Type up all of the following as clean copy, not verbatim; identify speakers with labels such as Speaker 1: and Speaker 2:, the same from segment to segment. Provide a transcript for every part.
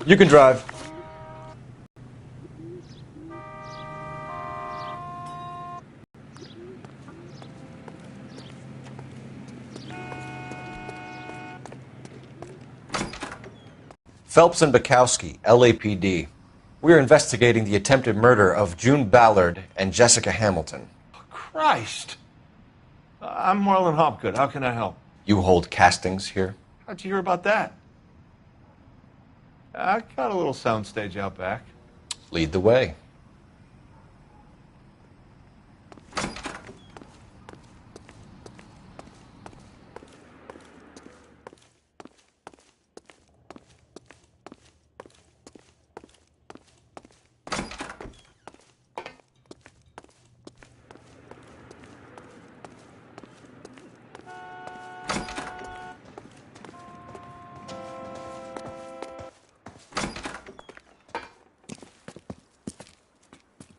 Speaker 1: You can drive. Phelps and Bukowski, LAPD. We are investigating the attempted murder of June Ballard and Jessica Hamilton.
Speaker 2: Christ! I'm Marlon Hopgood. How can I help?
Speaker 1: You hold castings here?
Speaker 2: How'd you hear about that? I got a little soundstage out back.
Speaker 1: Lead the way.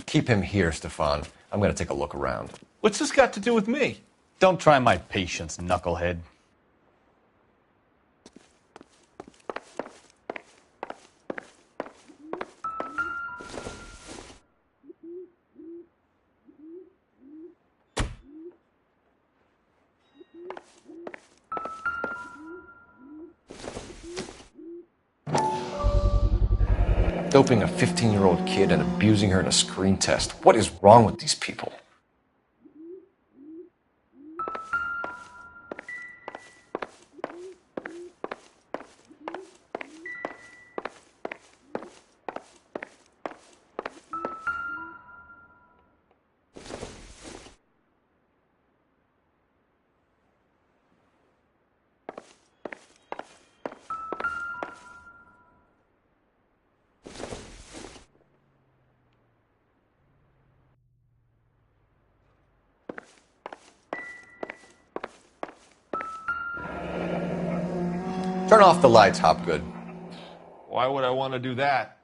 Speaker 1: Keep him here, Stefan. I'm going to take a look around.
Speaker 2: What's this got to do with me?
Speaker 3: Don't try my patience, knucklehead.
Speaker 1: Doping a 15-year-old kid and abusing her in a screen test. What is wrong with these people? Turn off the lights, Hopgood.
Speaker 2: Why would I want to do that?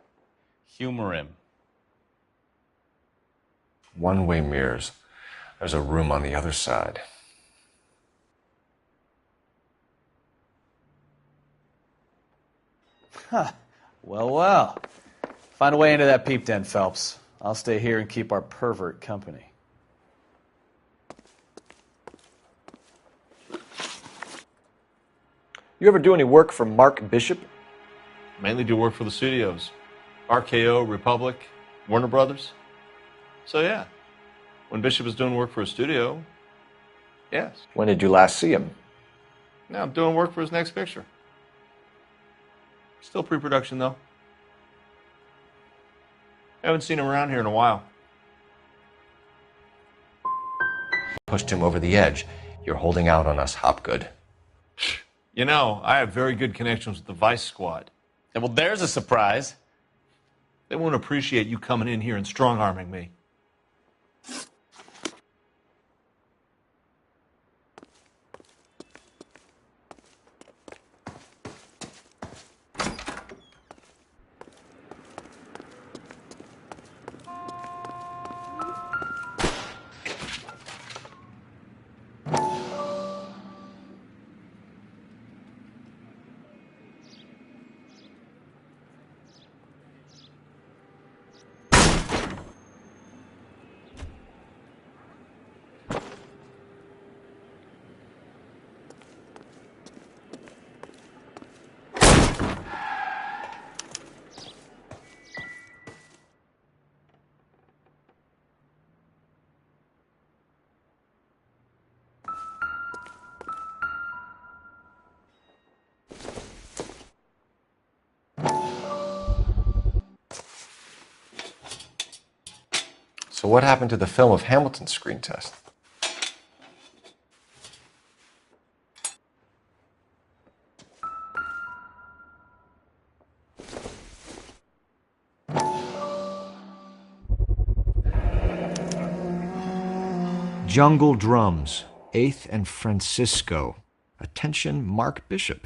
Speaker 3: Humor him.
Speaker 1: One-way mirrors. There's a room on the other side.
Speaker 3: Huh. Well, well. Find a way into that peep den, Phelps. I'll stay here and keep our pervert company.
Speaker 1: You ever do any work for Mark Bishop?
Speaker 2: Mainly do work for the studios. RKO, Republic, Warner Brothers. So yeah, when Bishop was doing work for a studio, yes.
Speaker 1: When did you last see him?
Speaker 2: Now I'm doing work for his next picture. Still pre-production though. Haven't seen him around here in a while.
Speaker 1: Pushed him over the edge. You're holding out on us, Hopgood.
Speaker 2: You know, I have very good connections with the Vice Squad.
Speaker 3: Yeah, well, there's a surprise.
Speaker 2: They won't appreciate you coming in here and strong-arming me.
Speaker 1: So what happened to the film of Hamilton's screen test? Jungle Drums, 8th and Francisco. Attention, Mark Bishop.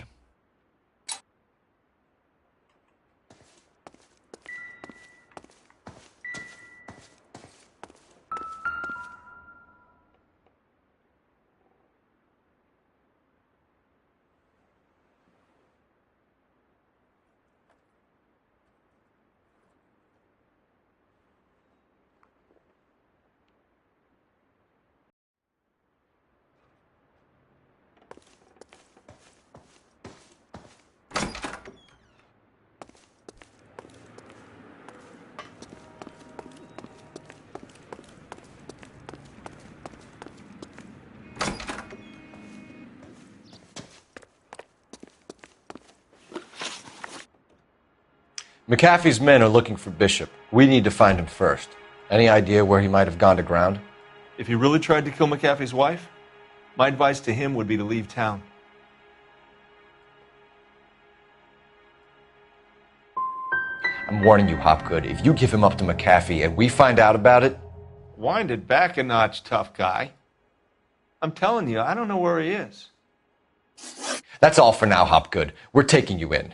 Speaker 1: McAfee's men are looking for Bishop. We need to find him first. Any idea where he might have gone to ground?
Speaker 2: If he really tried to kill McAfee's wife, my advice to him would be to leave town.
Speaker 1: I'm warning you, Hopgood. If you give him up to McAfee and we find out about it...
Speaker 2: Wind it back a notch, tough guy. I'm telling you, I don't know where he is.
Speaker 1: That's all for now, Hopgood. We're taking you in.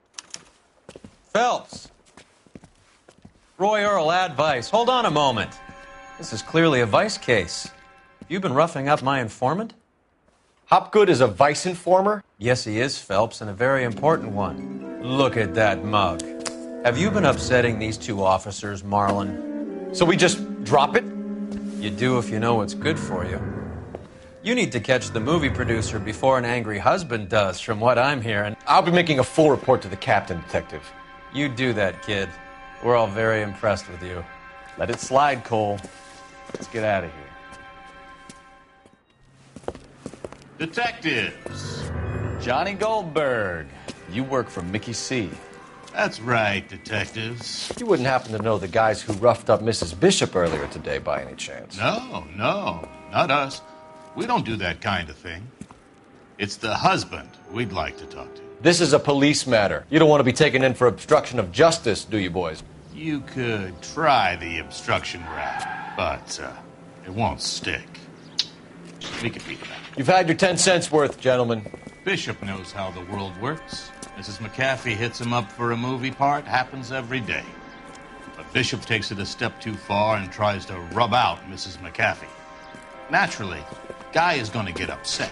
Speaker 4: Phelps! Roy Earl, ad vice. Hold on a moment. This is clearly a vice case. You've been roughing up my informant?
Speaker 1: Hopgood is a vice informer?
Speaker 4: Yes, he is, Phelps, and a very important one. Look at that mug. Have you been upsetting these two officers, Marlin?
Speaker 1: So we just drop it?
Speaker 4: You do if you know what's good for you. You need to catch the movie producer before an angry husband does, from what I'm hearing.
Speaker 1: I'll be making a full report to the captain, Detective.
Speaker 4: You do that, kid. We're all very impressed with you.
Speaker 3: Let it slide, Cole. Let's get out of here.
Speaker 5: Detectives.
Speaker 3: Johnny Goldberg. You work for Mickey C.
Speaker 5: That's right, detectives.
Speaker 1: You wouldn't happen to know the guys who roughed up Mrs. Bishop earlier today by any chance?
Speaker 5: No, not us. We don't do that kind of thing. It's the husband we'd like to talk to.
Speaker 1: This is a police matter. You don't want to be taken in for obstruction of justice, do you, boys?
Speaker 5: You could try the obstruction rap, but it won't stick. We could beat that.
Speaker 1: You've had your 10 cents worth, gentlemen.
Speaker 5: Bishop knows how the world works. Mrs. McAfee hits him up for a movie part. Happens every day. But Bishop takes it a step too far and tries to rub out Mrs. McAfee. Naturally, Guy is going to get upset.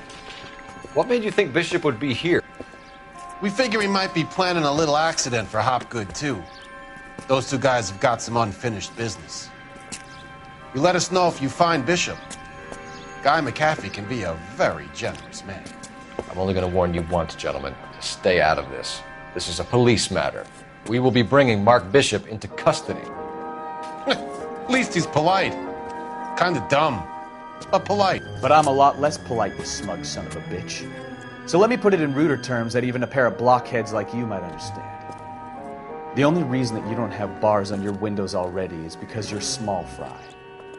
Speaker 1: What made you think Bishop would be here?
Speaker 6: We figure he might be planning a little accident for Hopgood, too. Those two guys have got some unfinished business. You let us know if you find Bishop. Guy McAfee can be a very generous man.
Speaker 1: I'm only going to warn you once, gentlemen. Stay out of this. This is a police matter. We will be bringing Mark Bishop into custody.
Speaker 6: At least he's polite. Kinda dumb, but polite.
Speaker 3: But I'm a lot less polite, you smug son of a bitch. So let me put it in ruder terms that even a pair of blockheads like you might understand. The only reason that you don't have bars on your windows already is because you're small fry.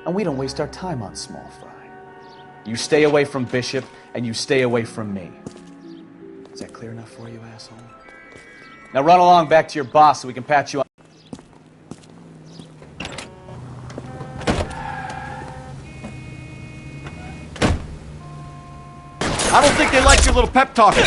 Speaker 3: And we don't waste our time on small fry. You stay away from Bishop, and you stay away from me. Is that clear enough for you, asshole? Now run along back to your boss so we can patch you on.
Speaker 2: I don't think they like your little pep talking.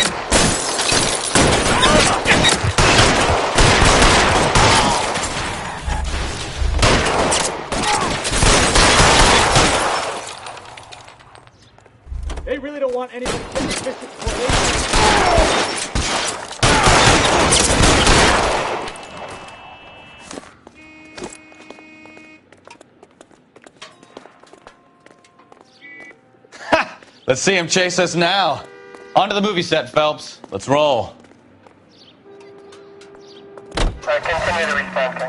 Speaker 7: They really don't want anybody to take the biscuit for
Speaker 3: Let's see him chase us now. On to the movie set, Phelps. Let's roll.
Speaker 7: Continue to respond.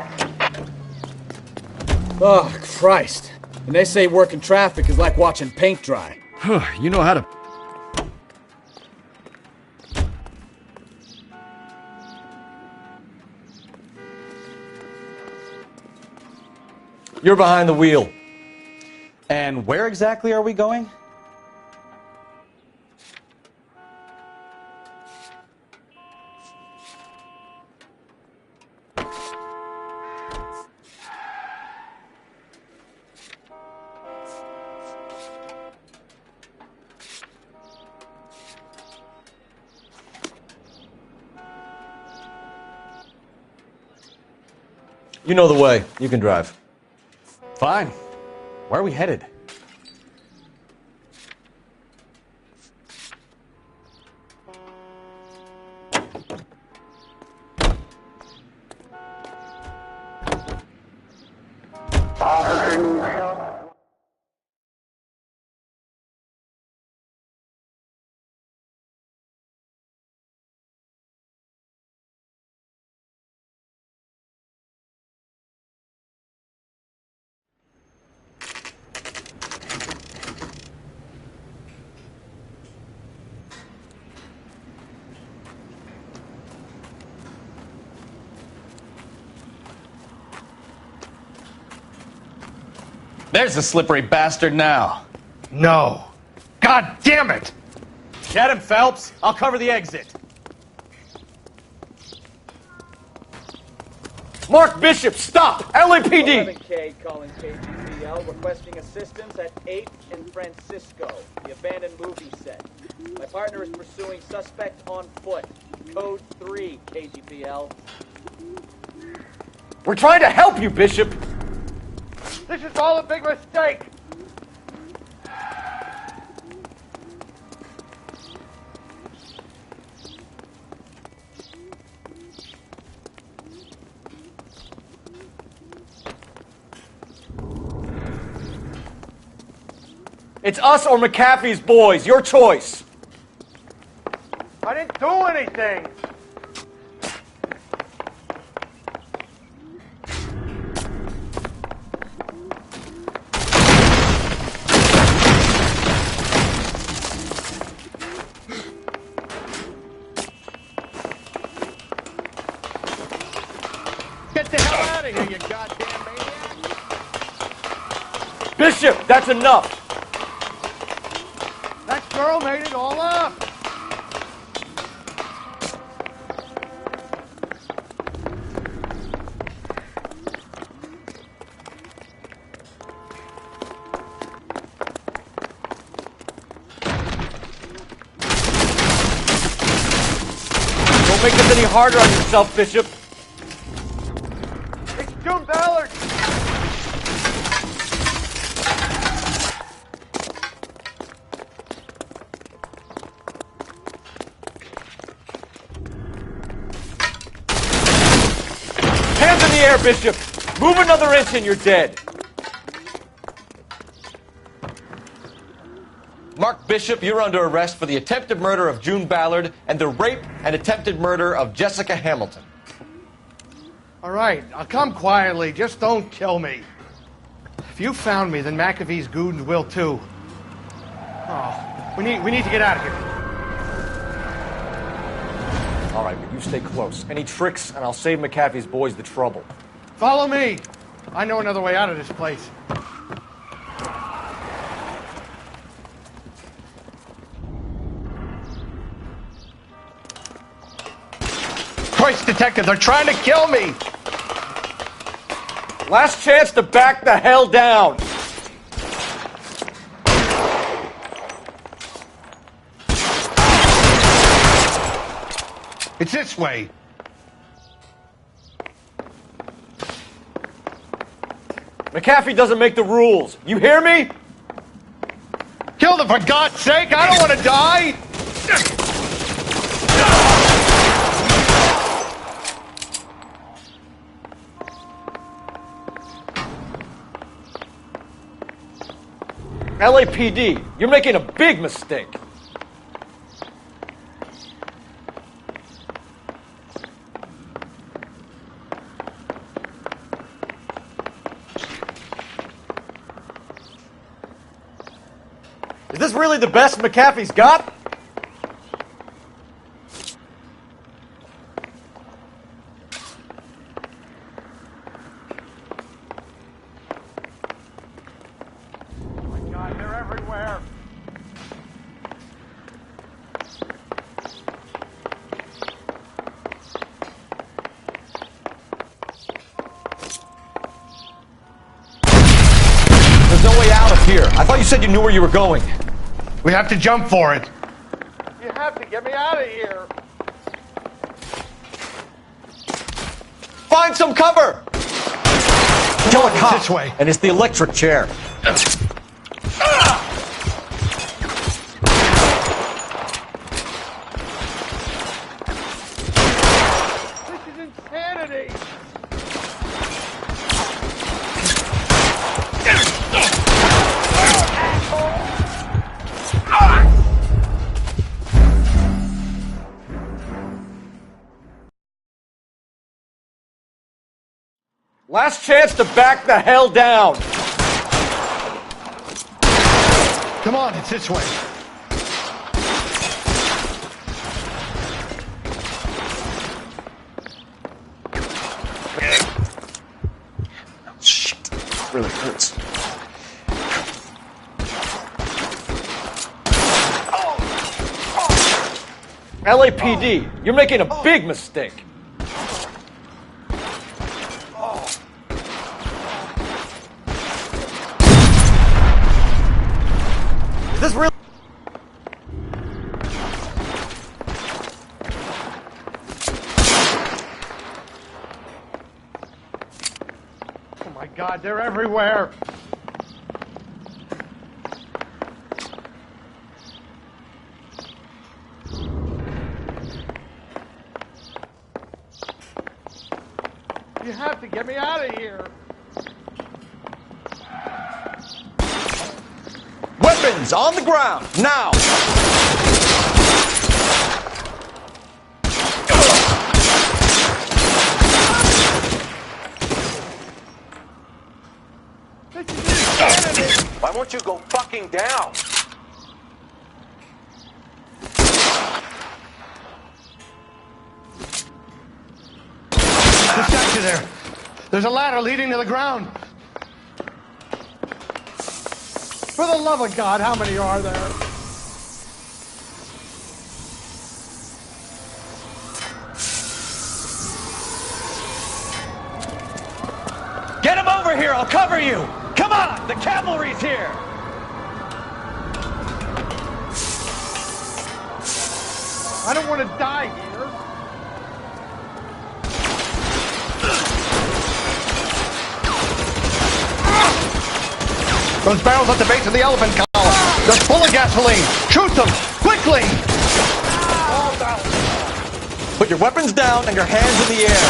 Speaker 7: Oh, Christ. And they say working traffic is like watching paint dry.
Speaker 2: You know how to...
Speaker 1: You're behind the wheel.
Speaker 3: And where exactly are we going?
Speaker 1: You know the way. You can drive.
Speaker 3: Fine. Where are we headed? There's the slippery bastard now.
Speaker 8: No. God damn it!
Speaker 3: Get him, Phelps. I'll cover the exit.
Speaker 7: Mark Bishop, stop! LAPD!
Speaker 9: 11K calling KGPL, requesting assistance at 8th and Francisco, the abandoned movie set. My partner is pursuing suspect on foot. Code 3, KGPL.
Speaker 7: We're trying to help you, Bishop!
Speaker 8: This is all a big mistake!
Speaker 7: It's us or McAfee's boys. Your choice.
Speaker 8: I didn't do anything! Get the hell out of here, you goddamn maniac!
Speaker 7: Bishop, that's enough.
Speaker 8: That girl made it all up!
Speaker 7: Don't make this any harder on yourself, Bishop.
Speaker 8: It's June Ballard!
Speaker 7: Hands in the air, Bishop. Move another inch and you're dead.
Speaker 1: Mark Bishop, you're under arrest for the attempted murder of June Ballard and the rape and attempted murder of Jessica Hamilton.
Speaker 8: All right, I'll come quietly. Just don't kill me. If you found me, then McAfee's goons will too. Oh, we need to get out of here.
Speaker 7: All right, but you stay close. Any tricks, and I'll save McAfee's boys the trouble.
Speaker 8: Follow me. I know another way out of this place. Christ, detective, they're trying to kill me!
Speaker 7: Last chance to back the hell down.
Speaker 8: It's this way.
Speaker 7: McAfee doesn't make the rules. You hear me?
Speaker 8: Kill them, for God's sake! I don't want to die!
Speaker 7: LAPD, you're making a big mistake. Is this really the best McAfee's got?
Speaker 8: God, they're everywhere.
Speaker 1: There's no way out of here. I thought you said you knew where you were going.
Speaker 8: We have to jump for it. You have to get me out of here.
Speaker 1: Find some cover! Kill a cop.
Speaker 8: This way.
Speaker 1: And it's the electric chair.
Speaker 8: This is insanity.
Speaker 7: Last chance to back the hell down.
Speaker 8: Come on, it's this way.
Speaker 1: Shit. Really hurts.
Speaker 9: LAPD, you're making a big mistake. Is this real?
Speaker 8: Oh my God, they're everywhere. You have to get me out of here.
Speaker 9: Weapons on the ground, now! Why won't you go fucking down?
Speaker 8: Just got you there. There's a ladder leading to the ground. For the love of God, how many are there?
Speaker 9: Get him over here, I'll cover you! Come on, the cavalry's here!
Speaker 8: I don't want to die here. Those barrels at the base of the elephant column. They're full of gasoline. Shoot them, quickly!
Speaker 9: Put your weapons down and your hands in the air.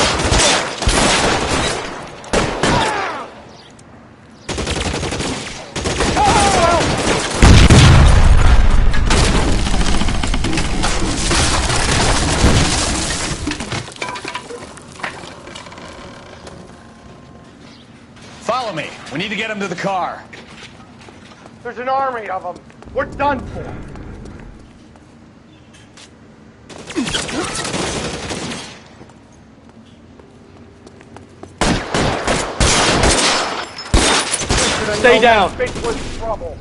Speaker 3: Follow me. We need to get him to the car.
Speaker 8: There's an army of them. We're done for.
Speaker 9: Stay down.
Speaker 8: Big was trouble.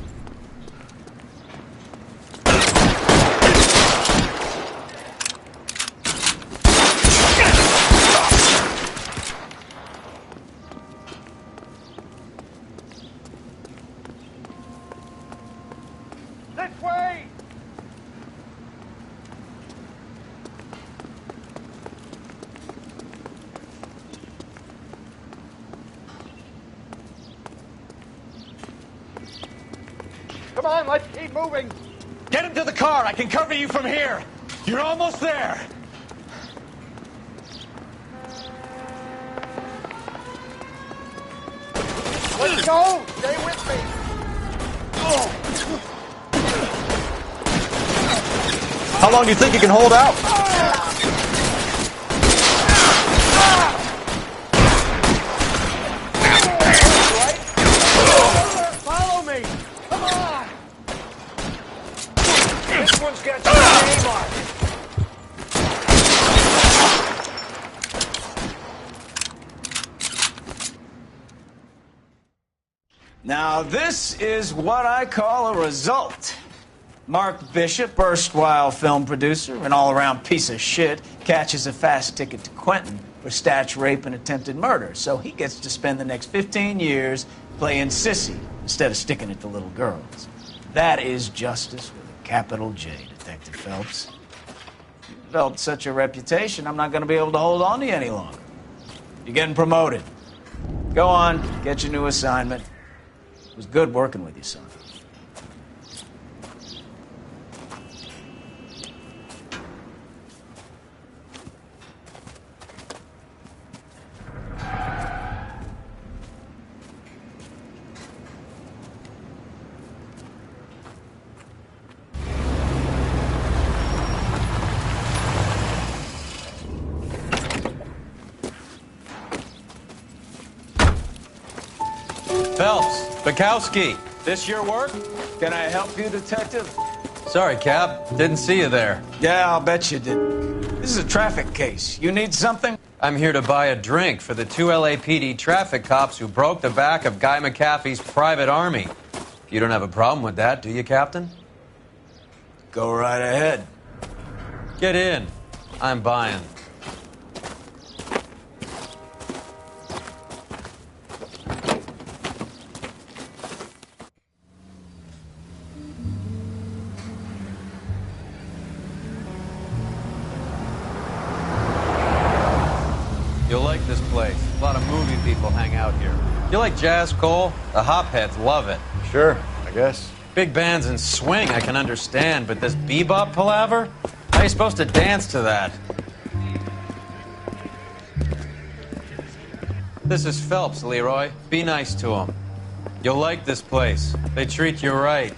Speaker 8: This way! Come on, let's keep moving.
Speaker 3: Get him to the car. I can cover you from here. You're almost there.
Speaker 8: Let's go. Stay with me.
Speaker 9: How long do you think you can hold out?
Speaker 8: Follow me. Come on.
Speaker 9: This one's got your name on it.
Speaker 3: Now, this is what I call a result. Mark Bishop, erstwhile film producer and all-around piece of shit, catches a fast ticket to Quentin for statch rape and attempted murder. So he gets to spend the next 15 years playing sissy instead of sticking it to little girls. That is justice with a capital J, Detective Phelps. You developed such a reputation, I'm not going to be able to hold on to you any longer. You're getting promoted. Go on, get your new assignment. It was good working with you, son.
Speaker 4: Phelps, Bukowski, this your work?
Speaker 3: Can I help you, Detective?
Speaker 4: Sorry, Cap. Didn't see you there.
Speaker 3: Yeah, I'll bet you did. This is a traffic case. You need something?
Speaker 4: I'm here to buy a drink for the 2 LAPD traffic cops who broke the back of Guy McAfee's private army. You don't have a problem with that, do you, Captain?
Speaker 3: Go right ahead.
Speaker 4: Get in. I'm buying. You'll like this place. A lot of movie people hang out here. You like jazz, Cole? The hopheads love it.
Speaker 1: Sure, I guess.
Speaker 4: Big bands and swing I can understand, but this bebop palaver? How are you supposed to dance to that? This is Phelps, Leroy. Be nice to him. You'll like this place. They treat you right.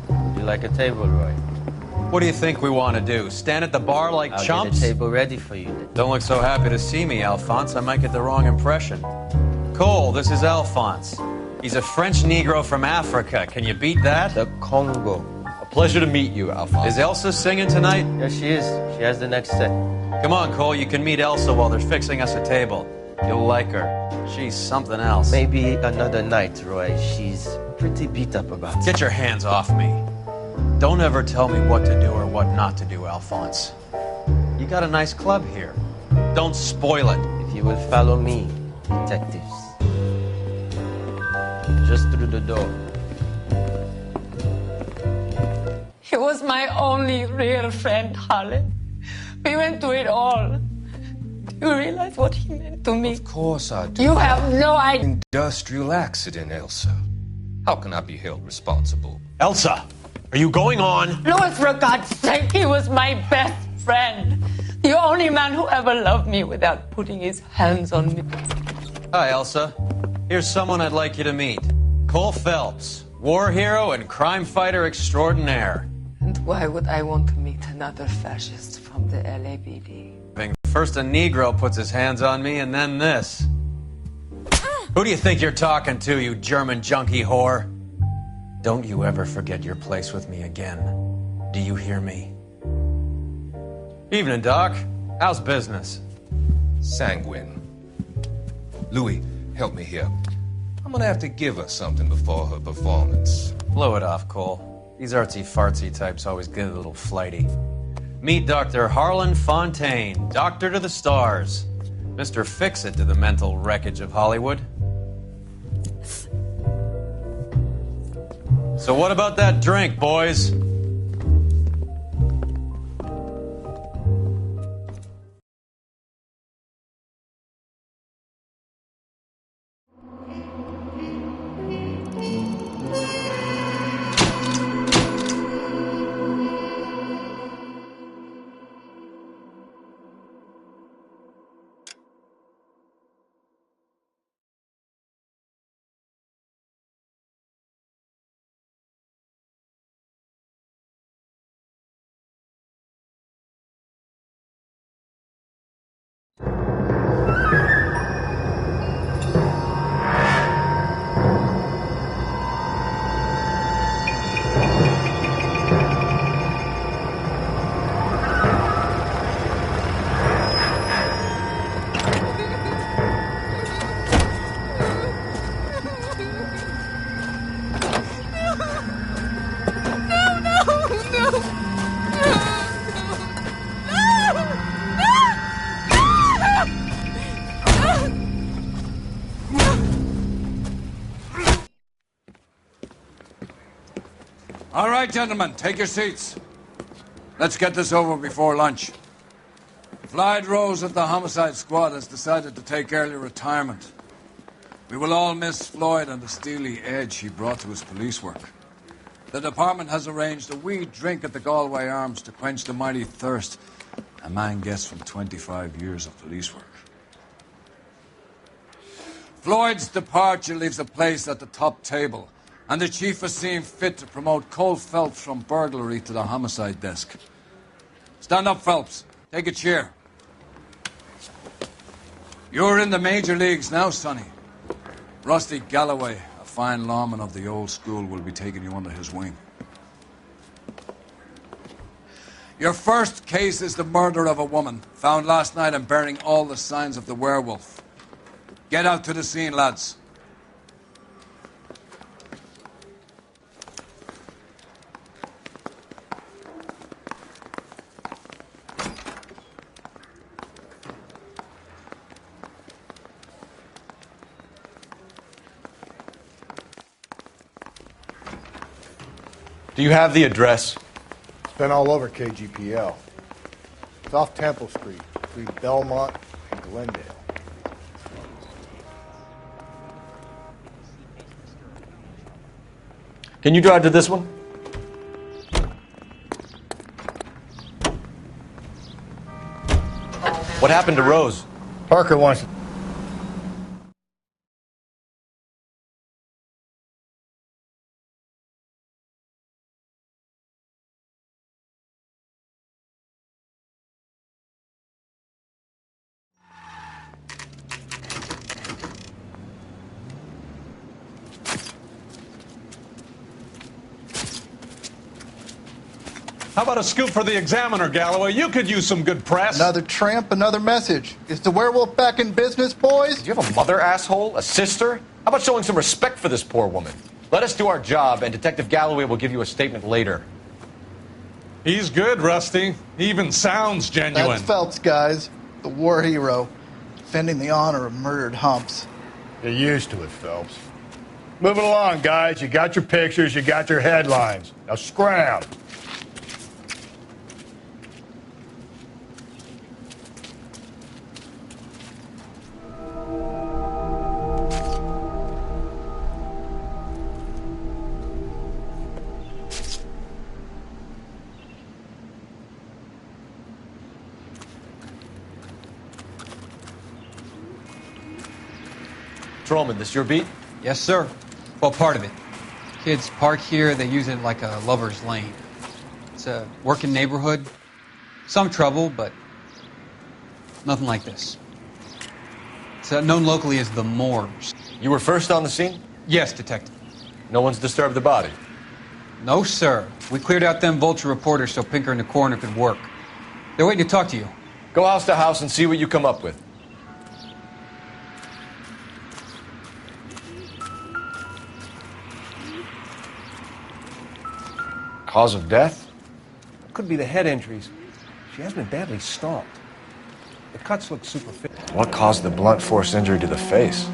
Speaker 10: Would you like a table, Roy?
Speaker 4: What do you think we want to do? Stand at the bar like
Speaker 10: I'll
Speaker 4: chumps?
Speaker 10: get a table ready for you then.
Speaker 4: Don't look so happy to see me, Alphonse. I might get the wrong impression. Cole, this is Alphonse. He's a French Negro from Africa. Can you beat that?
Speaker 10: The Congo.
Speaker 1: A pleasure to meet you, Alphonse.
Speaker 4: Is Elsa singing tonight?
Speaker 10: Yes, she is. She has the next set.
Speaker 4: Come on, Cole. You can meet Elsa while they're fixing us a table. You'll like her. She's something else.
Speaker 10: Maybe another night, Roy. She's pretty beat up about it.
Speaker 4: Get your hands off me. Don't ever tell me what to do or what not to do, Alphonse. You got a nice club here. Don't spoil it.
Speaker 10: If you will follow me, detectives. Just through the door.
Speaker 11: He was my only real friend, Harlan. We went through it all. Do you realize what he meant to me?
Speaker 12: Of course I do.
Speaker 11: You have no idea.
Speaker 12: Industrial accident, Elsa. How can I be held responsible?
Speaker 4: Elsa, are you going on?
Speaker 11: Louis, for God's sake, he was my best friend. The only man who ever loved me without putting his hands on me.
Speaker 4: Hi, Elsa. Here's someone I'd like you to meet. Cole Phelps, war hero and crime fighter extraordinaire.
Speaker 11: And why would I want to meet another fascist from the LAPD?
Speaker 4: First a Negro puts his hands on me, and then this. Who do you think you're talking to, you German junkie whore? Don't you ever forget your place with me again. Do you hear me? Evening, Doc. How's business?
Speaker 12: Sanguine. Louis, help me here. I'm gonna have to give her something before her performance.
Speaker 4: Blow it off, Cole. These artsy-fartsy types always get a little flighty. Meet Dr. Harlan Fontaine, doctor to the stars. Mr. Fix-It to the mental wreckage of Hollywood. So what about that drink, boys?
Speaker 13: All right, gentlemen, take your seats. Let's get this over before lunch. Floyd Rose of the Homicide Squad has decided to take early retirement. We will all miss Floyd and the steely edge he brought to his police work. The department has arranged a wee drink at the Galway Arms to quench the mighty thirst a man gets from 25 years of police work. Floyd's departure leaves a place at the top table, and the chief has seen fit to promote Cole Phelps from burglary to the homicide desk. Stand up, Phelps. Take a chair. You're in the major leagues now, Sonny. Rusty Galloway, a fine lawman of the old school, will be taking you under his wing. Your first case is the murder of a woman, found last night and bearing all the signs of the werewolf. Get out to the scene, lads.
Speaker 1: Do you have the address?
Speaker 8: It's been all over KGPL. It's off Temple Street, between Belmont and Glendale.
Speaker 1: Can you drive to this one? What happened to Rose?
Speaker 8: Parker wants...
Speaker 14: How about a scoop for the Examiner, Galloway? You could use some good press.
Speaker 15: Another tramp, another message. Is the werewolf back in business, boys?
Speaker 1: Do you have a mother, asshole? A sister? How about showing some respect for this poor woman? Let us do our job, and Detective Galloway will give you a statement later.
Speaker 14: He's good, Rusty. He even sounds genuine.
Speaker 15: That's Phelps, guys. The war hero. Defending the honor of murdered humps.
Speaker 8: You're used to it, Phelps. Moving along, guys. You got your pictures, you got your headlines. Now scram.
Speaker 1: Patrolman, this your beat?
Speaker 16: Yes, sir. Well, part of it. Kids park here, they use it like a lover's lane. It's a working neighborhood. Some trouble, but nothing like this. It's known locally as the Moors.
Speaker 1: You were first on the scene?
Speaker 16: Yes, Detective.
Speaker 1: No one's disturbed the body?
Speaker 16: No, sir. We cleared out them vulture reporters so Pinker and the coroner could work. They're waiting to talk to you.
Speaker 1: Go house to house and see what you come up with. Cause of death?
Speaker 17: Could be the head injuries. She has been badly stomped. The cuts look superficial.
Speaker 1: What caused the blunt force injury to the face?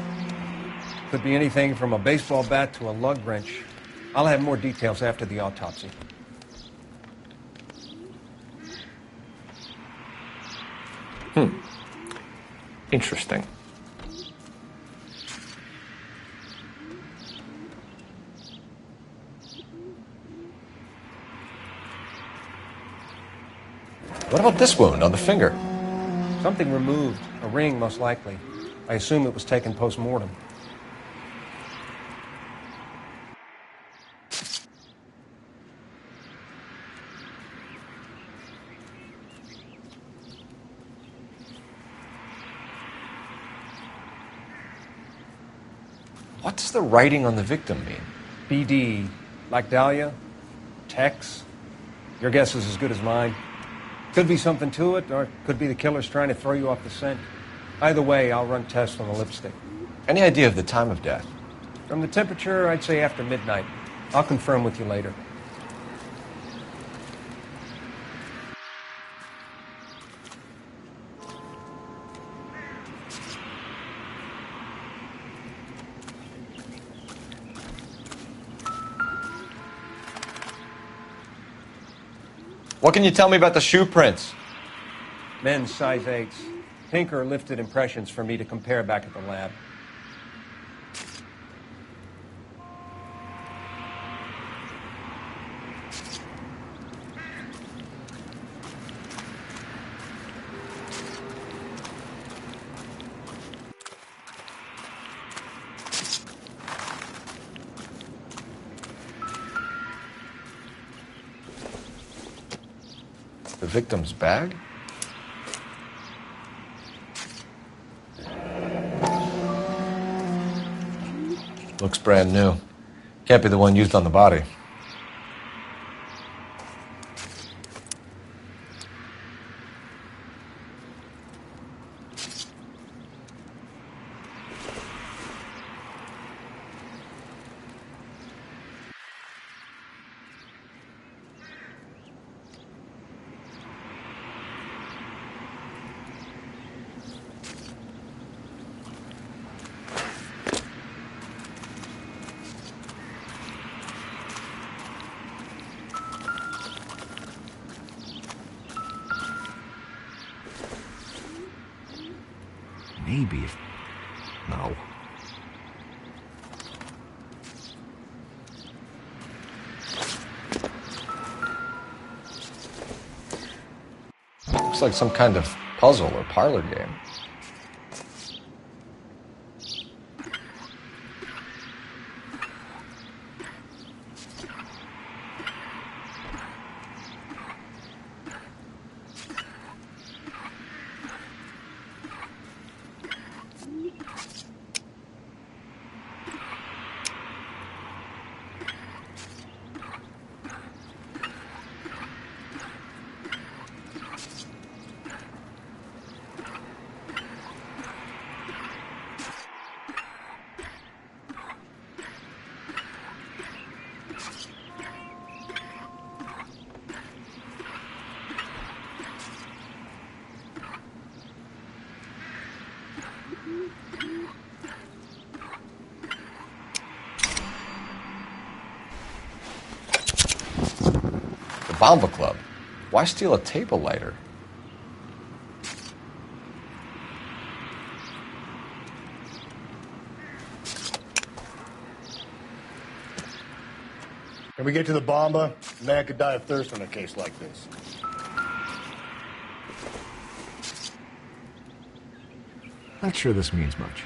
Speaker 17: Could be anything from a baseball bat to a lug wrench. I'll have more details after the autopsy.
Speaker 1: Interesting. What about this wound on the finger?
Speaker 17: Something removed. A ring, most likely. I assume it was taken post-mortem.
Speaker 1: What does the writing on the victim mean?
Speaker 17: BD, like Dahlia, Tex. Your guess is as good as mine. Could be something to it, or it could be the killer's trying to throw you off the scent. Either way, I'll run tests on the lipstick.
Speaker 1: Any idea of the time of death?
Speaker 17: From the temperature, I'd say after midnight. I'll confirm with you later.
Speaker 1: What can you tell me about the shoe prints?
Speaker 17: Men's size 8s. Pinker lifted impressions for me to compare back at the lab.
Speaker 1: The victim's bag? Looks brand new. Can't be the one used on the body. Maybe if... No. Looks like some kind of puzzle or parlor game. Bomba Club. Why steal a table lighter?
Speaker 18: Can we get to the Bomba? A man could die of thirst on a case like this.
Speaker 1: Not sure this means much.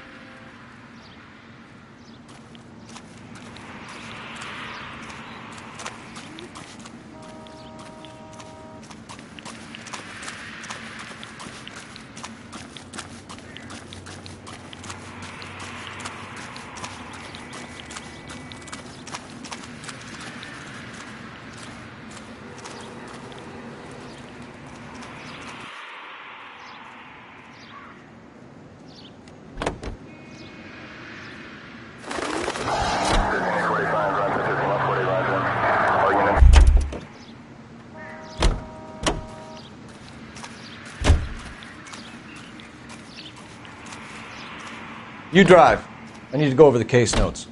Speaker 1: You drive. I need to go over the case notes.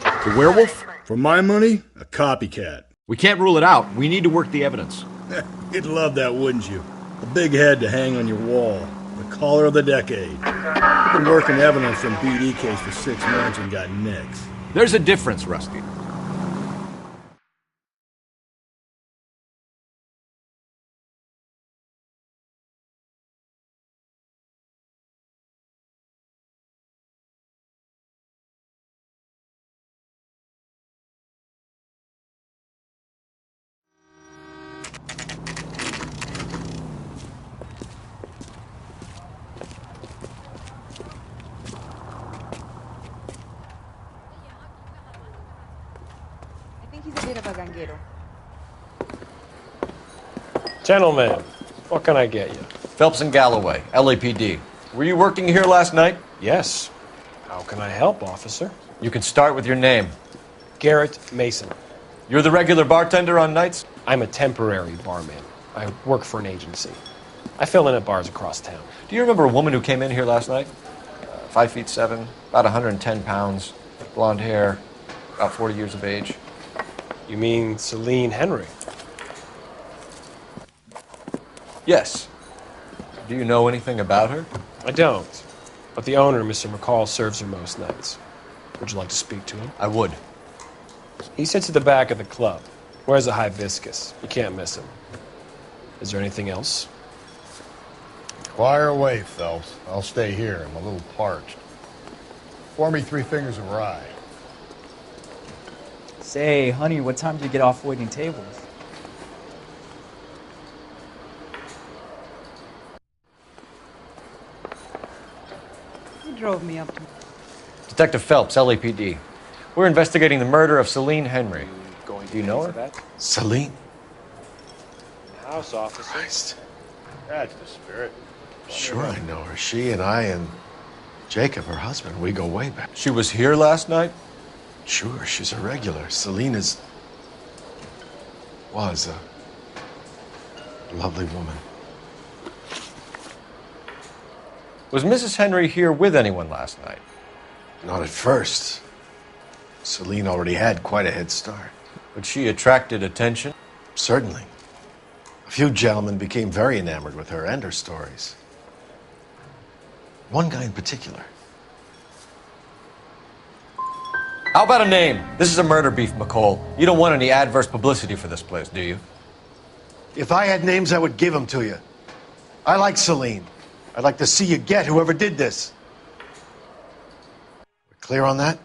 Speaker 18: The werewolf? For my money, a copycat.
Speaker 19: We can't rule it out. We need to work the evidence.
Speaker 18: You'd love that, wouldn't you? A big head to hang on your wall. The caller of the decade. You've been working evidence from BD case for 6 months and got nicks.
Speaker 19: There's a difference, Rusty.
Speaker 17: Gentlemen, what can I get you?
Speaker 1: Phelps and Galloway, LAPD. Were you working here last night?
Speaker 17: Yes. How can I help, officer?
Speaker 1: You can start with your name.
Speaker 17: Garrett Mason.
Speaker 1: You're the regular bartender on nights?
Speaker 17: I'm a temporary barman. I work for an agency. I fill in at bars across town.
Speaker 1: Do you remember a woman who came in here last night? 5'7", about 110 pounds, blonde hair, about 40 years of age.
Speaker 17: You mean Celine Henry?
Speaker 1: Yes. Do you know anything about her?
Speaker 17: I don't. But the owner, Mr. McCall, serves her most nights. Would you like to speak to him?
Speaker 1: I would.
Speaker 17: He sits at the back of the club. Wears a hibiscus. You can't miss him. Is there anything else?
Speaker 18: Fire away, Phelps. I'll stay here. I'm a little parched. Pour me 3 fingers of rye.
Speaker 20: Say, honey, what time do you get off waiting tables?
Speaker 21: He drove me up to...
Speaker 1: Detective Phelps, LAPD. We're investigating the murder of Celine Henry. Do you know her?
Speaker 19: Celine?
Speaker 17: House officer.
Speaker 18: Christ. That's the spirit.
Speaker 19: Sure, I know her. She and I and Jacob, her husband, we go way back.
Speaker 1: She was here last night?
Speaker 19: Sure, she's a regular. Celine was a lovely woman.
Speaker 1: Was Mrs. Henry here with anyone last night?
Speaker 19: Not at first. Celine already had quite a head start.
Speaker 1: But she attracted attention?
Speaker 19: Certainly. A few gentlemen became very enamored with her and her stories. One guy in particular.
Speaker 1: How about a name? This is a murder beef, McCall. You don't want any adverse publicity for this place, do you?
Speaker 19: If I had names, I would give them to you. I like Celine. I'd like to see you get whoever did this. We're clear on that?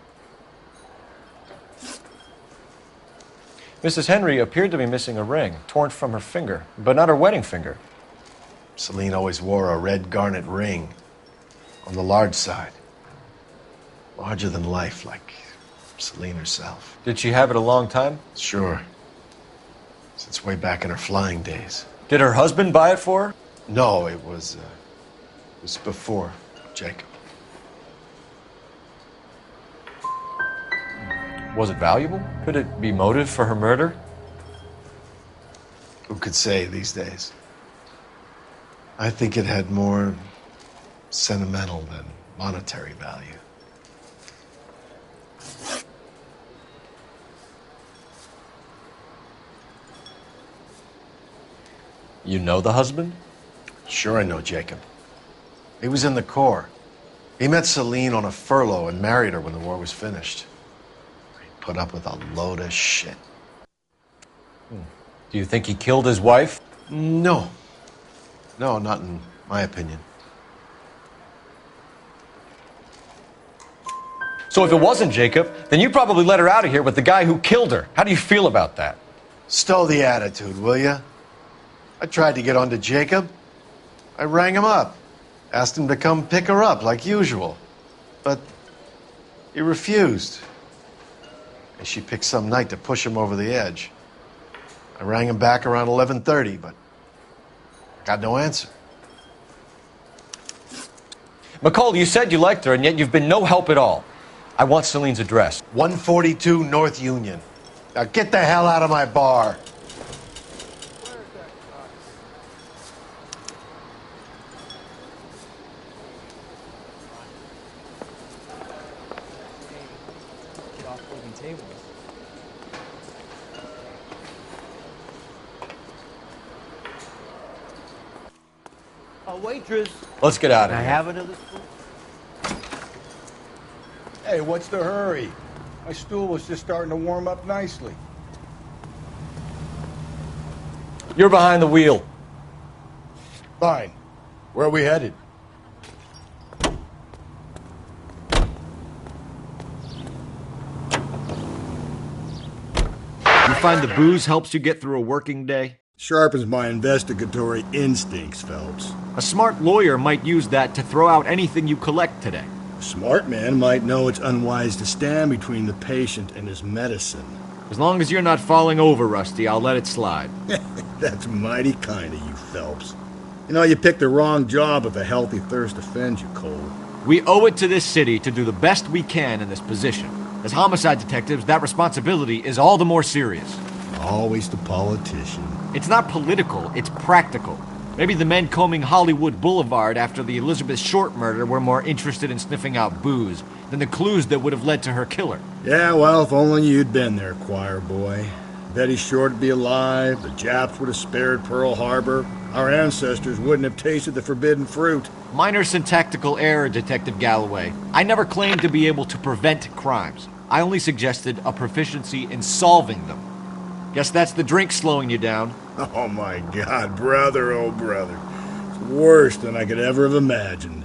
Speaker 1: Mrs. Henry appeared to be missing a ring, torn from her finger, but not her wedding finger.
Speaker 19: Celine always wore a red garnet ring on the large side. Larger than life, like Celine herself.
Speaker 1: Did she have it a long time?
Speaker 19: Sure. Since way back in her flying days.
Speaker 1: Did her husband buy it for her?
Speaker 19: No, it was before Jacob.
Speaker 1: Was it valuable? Could it be motive for her murder?
Speaker 19: Who could say these days? I think it had more sentimental than monetary value.
Speaker 1: You know the husband?
Speaker 19: Sure, I know Jacob. He was in the Corps. He met Celine on a furlough and married her when the war was finished. He put up with a load of shit.
Speaker 1: Do you think he killed his wife?
Speaker 19: No. No, not in my opinion.
Speaker 1: So if it wasn't Jacob, then you probably let her out of here with the guy who killed her. How do you feel about that?
Speaker 19: Stow the attitude, will ya? I tried to get onto Jacob. I rang him up. Asked him to come pick her up, like usual. But he refused. And she picked some night to push him over the edge. I rang him back around 11:30, but got no answer.
Speaker 1: McCall, you said you liked her, and yet you've been no help at all. I want Celine's address.
Speaker 19: 142 North Union. Now get the hell out of my bar.
Speaker 20: Get off waiting tables.
Speaker 5: A waitress.
Speaker 1: Let's get out of
Speaker 5: Can I
Speaker 1: here.
Speaker 5: have another spoon?
Speaker 18: Hey, what's the hurry? My stool was just starting to warm up nicely.
Speaker 1: You're behind the wheel.
Speaker 18: Fine. Where are we headed?
Speaker 1: You find the booze helps you get through a working day?
Speaker 18: Sharpens my investigatory instincts, Phelps.
Speaker 1: A smart lawyer might use that to throw out anything you collect today.
Speaker 18: A smart man might know it's unwise to stand between the patient and his medicine.
Speaker 1: As long as you're not falling over, Rusty, I'll let it slide.
Speaker 18: That's mighty kind of you, Phelps. You know, you picked the wrong job if a healthy thirst offends you, Cole.
Speaker 1: We owe it to this city to do the best we can in this position. As homicide detectives, that responsibility is all the more serious.
Speaker 18: Always the politician.
Speaker 1: It's not political, it's practical. Maybe the men combing Hollywood Boulevard after the Elizabeth Short murder were more interested in sniffing out booze than the clues that would have led to her killer.
Speaker 18: Yeah, well, if only you'd been there, choir boy. Betty Short would be alive, the Japs would have spared Pearl Harbor, our ancestors wouldn't have tasted the forbidden fruit.
Speaker 1: Minor syntactical error, Detective Galloway. I never claimed to be able to prevent crimes. I only suggested a proficiency in solving them. Guess that's the drink slowing you down.
Speaker 18: Oh my God, brother, oh brother. It's worse than I could ever have imagined.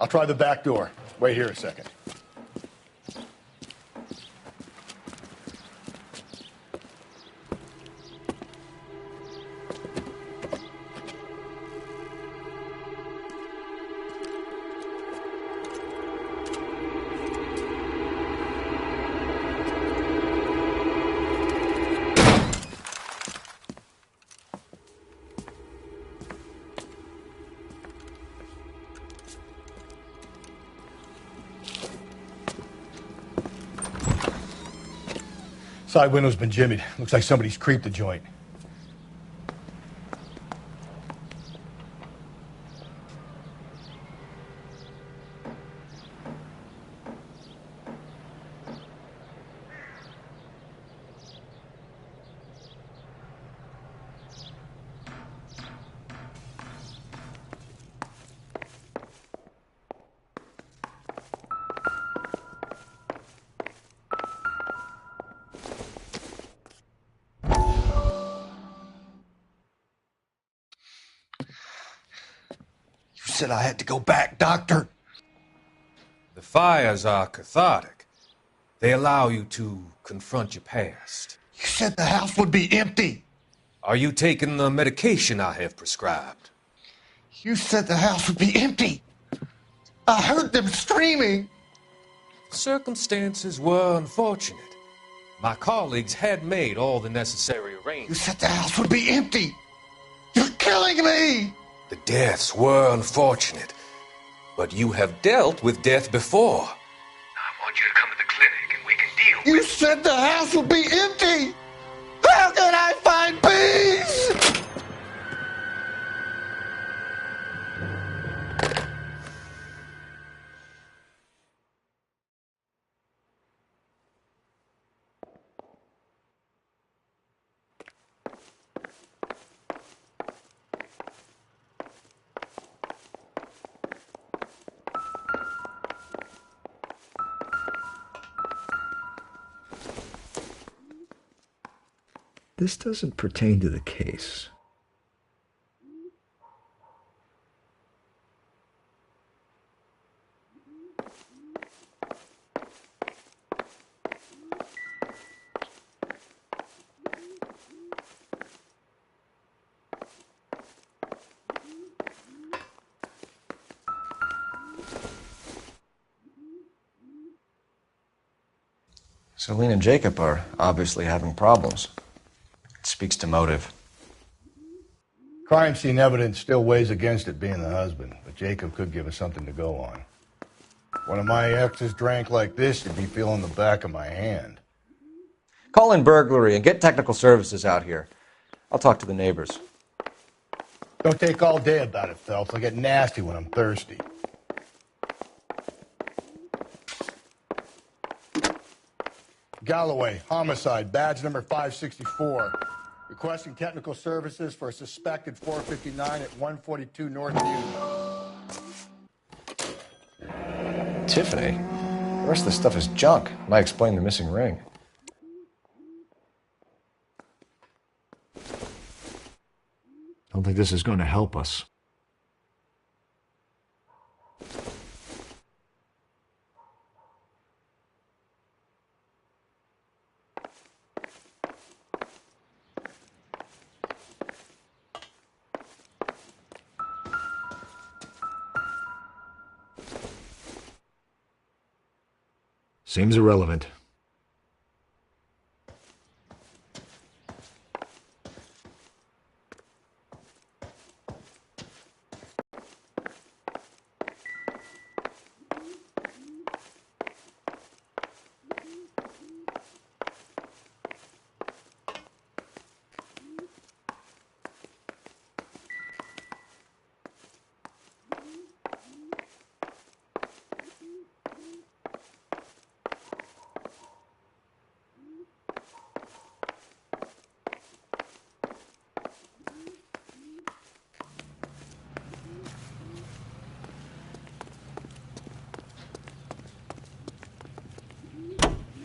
Speaker 18: I'll try the back door. Wait here a second. Side window's been jimmied. Looks like somebody's creeped the joint.
Speaker 12: You said I had to go back, Doctor.
Speaker 13: The fires are cathartic. They allow you to confront your past.
Speaker 12: You said the house would be empty.
Speaker 13: Are you taking the medication I have prescribed?
Speaker 12: You said the house would be empty. I heard them screaming.
Speaker 13: Circumstances were unfortunate. My colleagues had made all the necessary
Speaker 12: You
Speaker 13: arrangements.
Speaker 12: said the house would be empty. You're killing me.
Speaker 13: The deaths were unfortunate, but you have dealt with death before.
Speaker 12: I want you to come to the clinic and we can deal. You said the house would be empty. How can I find peace?
Speaker 6: This doesn't pertain to the case.
Speaker 1: Celine and Jacob are obviously having problems. It speaks to motive.
Speaker 18: Crime scene evidence still weighs against it being the husband, but Jacob could give us something to go on. If one of my exes drank like this, you'd be feeling the back of my hand.
Speaker 1: Call in burglary and get technical services out here. I'll talk to the neighbors.
Speaker 18: Don't take all day about it, Phelps. I'll get nasty when I'm thirsty. Galloway, homicide, badge number 564. Requesting technical services for a suspected 459 at 142 North Union.
Speaker 1: Tiffany? The rest of the stuff is junk. Might explain the missing ring.
Speaker 6: I don't think this is going to help us. Seems irrelevant.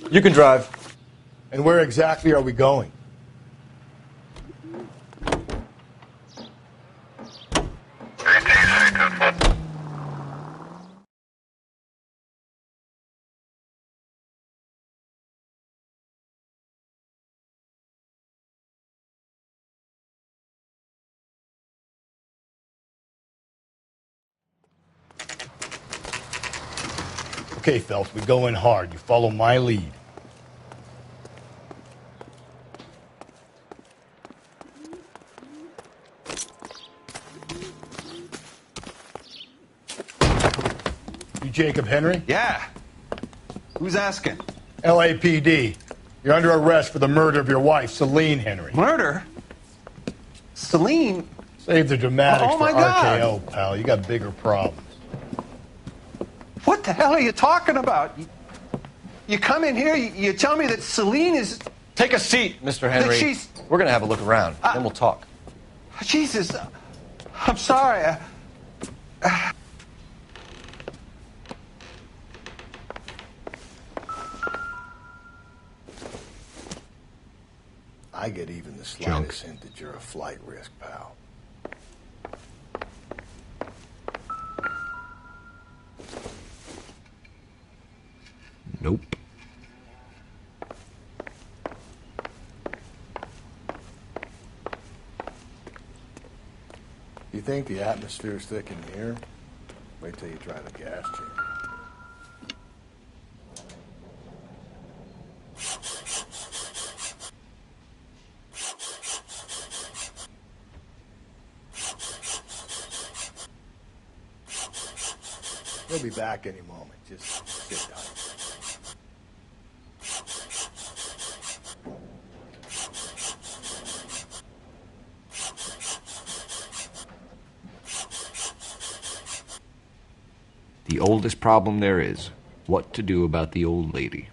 Speaker 1: You can drive.
Speaker 18: And where exactly are we going? Okay, Phelps, we go in hard. You follow my lead. You Jacob Henry?
Speaker 2: Yeah. Who's asking?
Speaker 18: LAPD. You're under arrest for the murder of your wife, Celine Henry.
Speaker 2: Murder? Celine?
Speaker 18: Save the dramatics
Speaker 2: Oh, my
Speaker 18: for
Speaker 2: God.
Speaker 18: RKO, pal. You got bigger problems.
Speaker 2: What the hell are you talking about? You come in here, you tell me that Celine is...
Speaker 10: Take a seat, Mr. Henry.
Speaker 2: she's-
Speaker 10: We're going to have a look around, then we'll talk.
Speaker 2: Jesus, I'm sorry.
Speaker 18: I get even the slightest hint that you're a flight risk, pal.
Speaker 6: Nope.
Speaker 18: You think the atmosphere's thick in here? Wait till you try the gas chamber. He'll be back any moment. Just sit tight.
Speaker 6: The oldest problem there is, what to do about the old lady.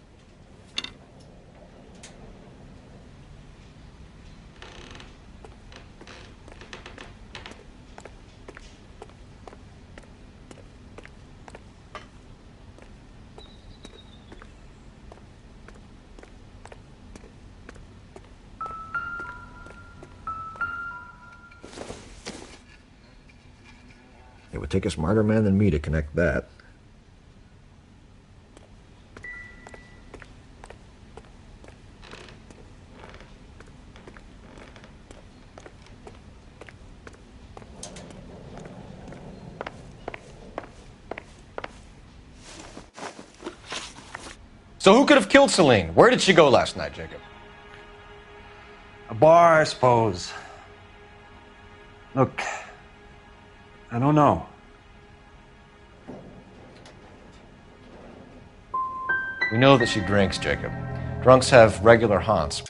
Speaker 6: It would take a smarter man than me to connect that.
Speaker 10: So who could have killed Celine? Where did she go last night, Jacob?
Speaker 2: A bar, I suppose. Look, I don't know.
Speaker 10: We know that she drinks, Jacob. Drunks have regular haunts.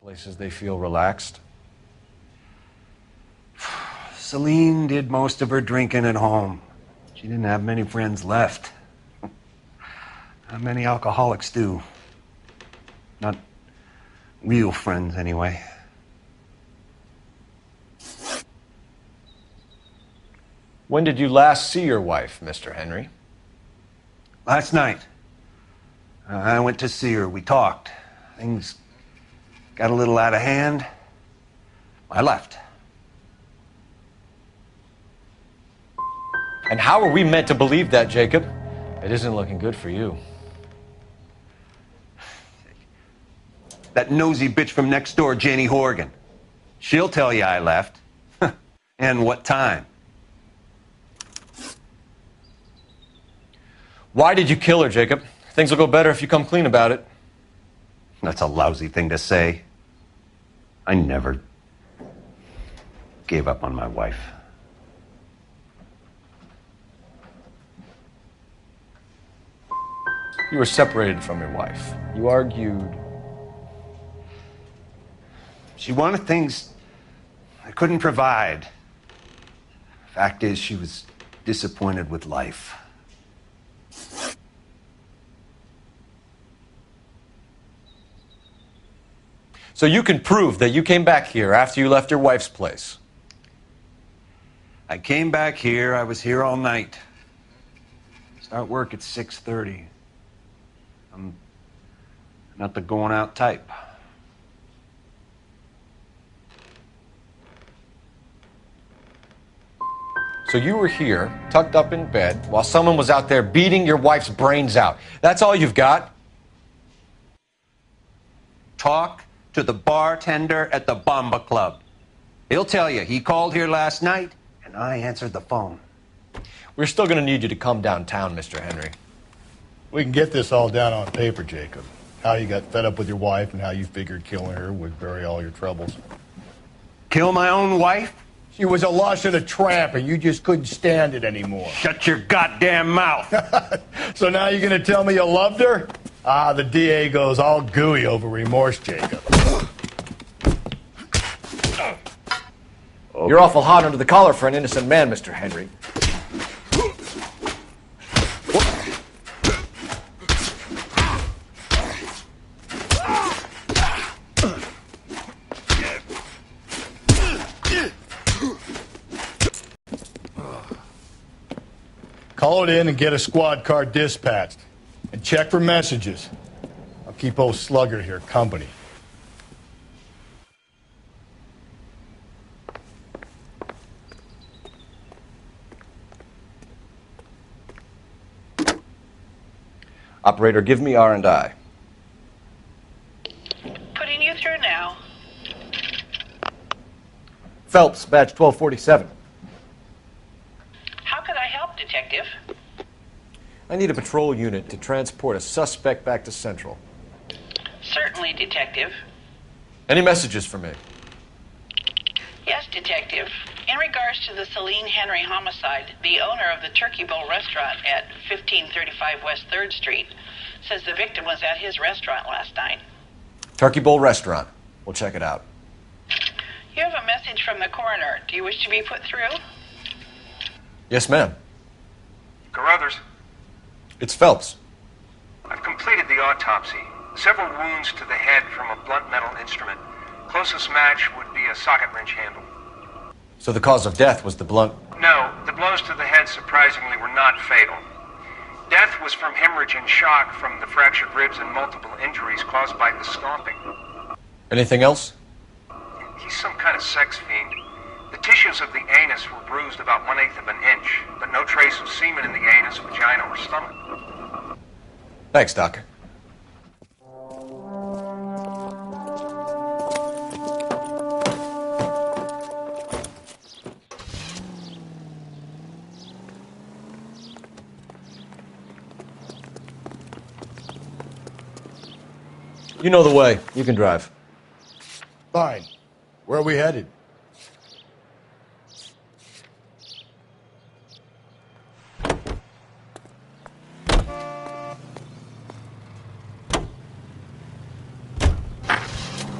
Speaker 10: Places they feel relaxed.
Speaker 17: Celine did most of her drinking at home. She didn't have many friends left. Not many alcoholics do. Not real friends, anyway.
Speaker 10: When did you last see your wife, Mr. Henry?
Speaker 17: Last night. I went to see her. We talked. Things got a little out of hand. I left.
Speaker 10: And how are we meant to believe that, Jacob? It isn't looking good for you.
Speaker 17: That nosy bitch from next door, Janie Horgan. She'll tell you I left. And what time.
Speaker 10: Why did you kill her, Jacob? Things will go better if you come clean about it.
Speaker 17: That's a lousy thing to say. I never gave up on my wife.
Speaker 10: You were separated from your wife. You argued.
Speaker 17: She wanted things I couldn't provide. Fact is, she was disappointed with life.
Speaker 10: So you can prove that you came back here after you left your wife's place.
Speaker 17: I came back here. I was here all night. Start work at 6:30. I'm not the going out type.
Speaker 10: So you were here, tucked up in bed, while someone was out there beating your wife's brains out. That's all you've got?
Speaker 17: Talk to the bartender at the Bomba Club. He'll tell you he called here last night, and I answered the phone.
Speaker 10: We're still going to need you to come downtown, Mr. Henry.
Speaker 18: We can get this all down on paper, Jacob. How you got fed up with your wife and how you figured killing her would bury all your troubles.
Speaker 17: Kill my own wife?
Speaker 18: She was a lush and a tramp, and you just couldn't stand it anymore.
Speaker 17: Shut your goddamn mouth.
Speaker 18: So now you're going to tell me you loved her? Ah, the DA goes all gooey over remorse, Jacob.
Speaker 10: You're awful hot under the collar for an innocent man, Mr. Henry.
Speaker 18: Call it in and get a squad car dispatched. And check for messages. I'll keep old Slugger here company.
Speaker 10: Operator, give me R&I.
Speaker 7: Putting you through now.
Speaker 10: Phelps, badge 1247.
Speaker 7: How could I help, Detective?
Speaker 10: I need a patrol unit to transport a suspect back to Central.
Speaker 7: Certainly, Detective.
Speaker 10: Any messages for me?
Speaker 7: Yes, Detective. In regards to the Celine Henry homicide, the owner of the Turkey Bowl restaurant at 1535 West 3rd Street says the victim was at his restaurant last night.
Speaker 10: Turkey Bowl restaurant. We'll check it out.
Speaker 7: You have a message from the coroner. Do you wish to be put through?
Speaker 10: Yes, ma'am.
Speaker 22: Carruthers,
Speaker 10: It's Phelps.
Speaker 22: I've completed the autopsy. Several wounds to the head from a blunt metal instrument. Closest match would be a socket wrench handle.
Speaker 10: So the cause of death was the blunt...
Speaker 22: No, the blows to the head surprisingly were not fatal. Death was from hemorrhage and shock from the fractured ribs and multiple injuries caused by the stomping.
Speaker 10: Anything else?
Speaker 22: He's some kind of sex fiend. The tissues of the anus were bruised about 1/8 of an inch, but no trace of semen in the anus, vagina, or stomach.
Speaker 10: Thanks, Doc. You know the way. You can drive.
Speaker 18: Fine. Where are we headed?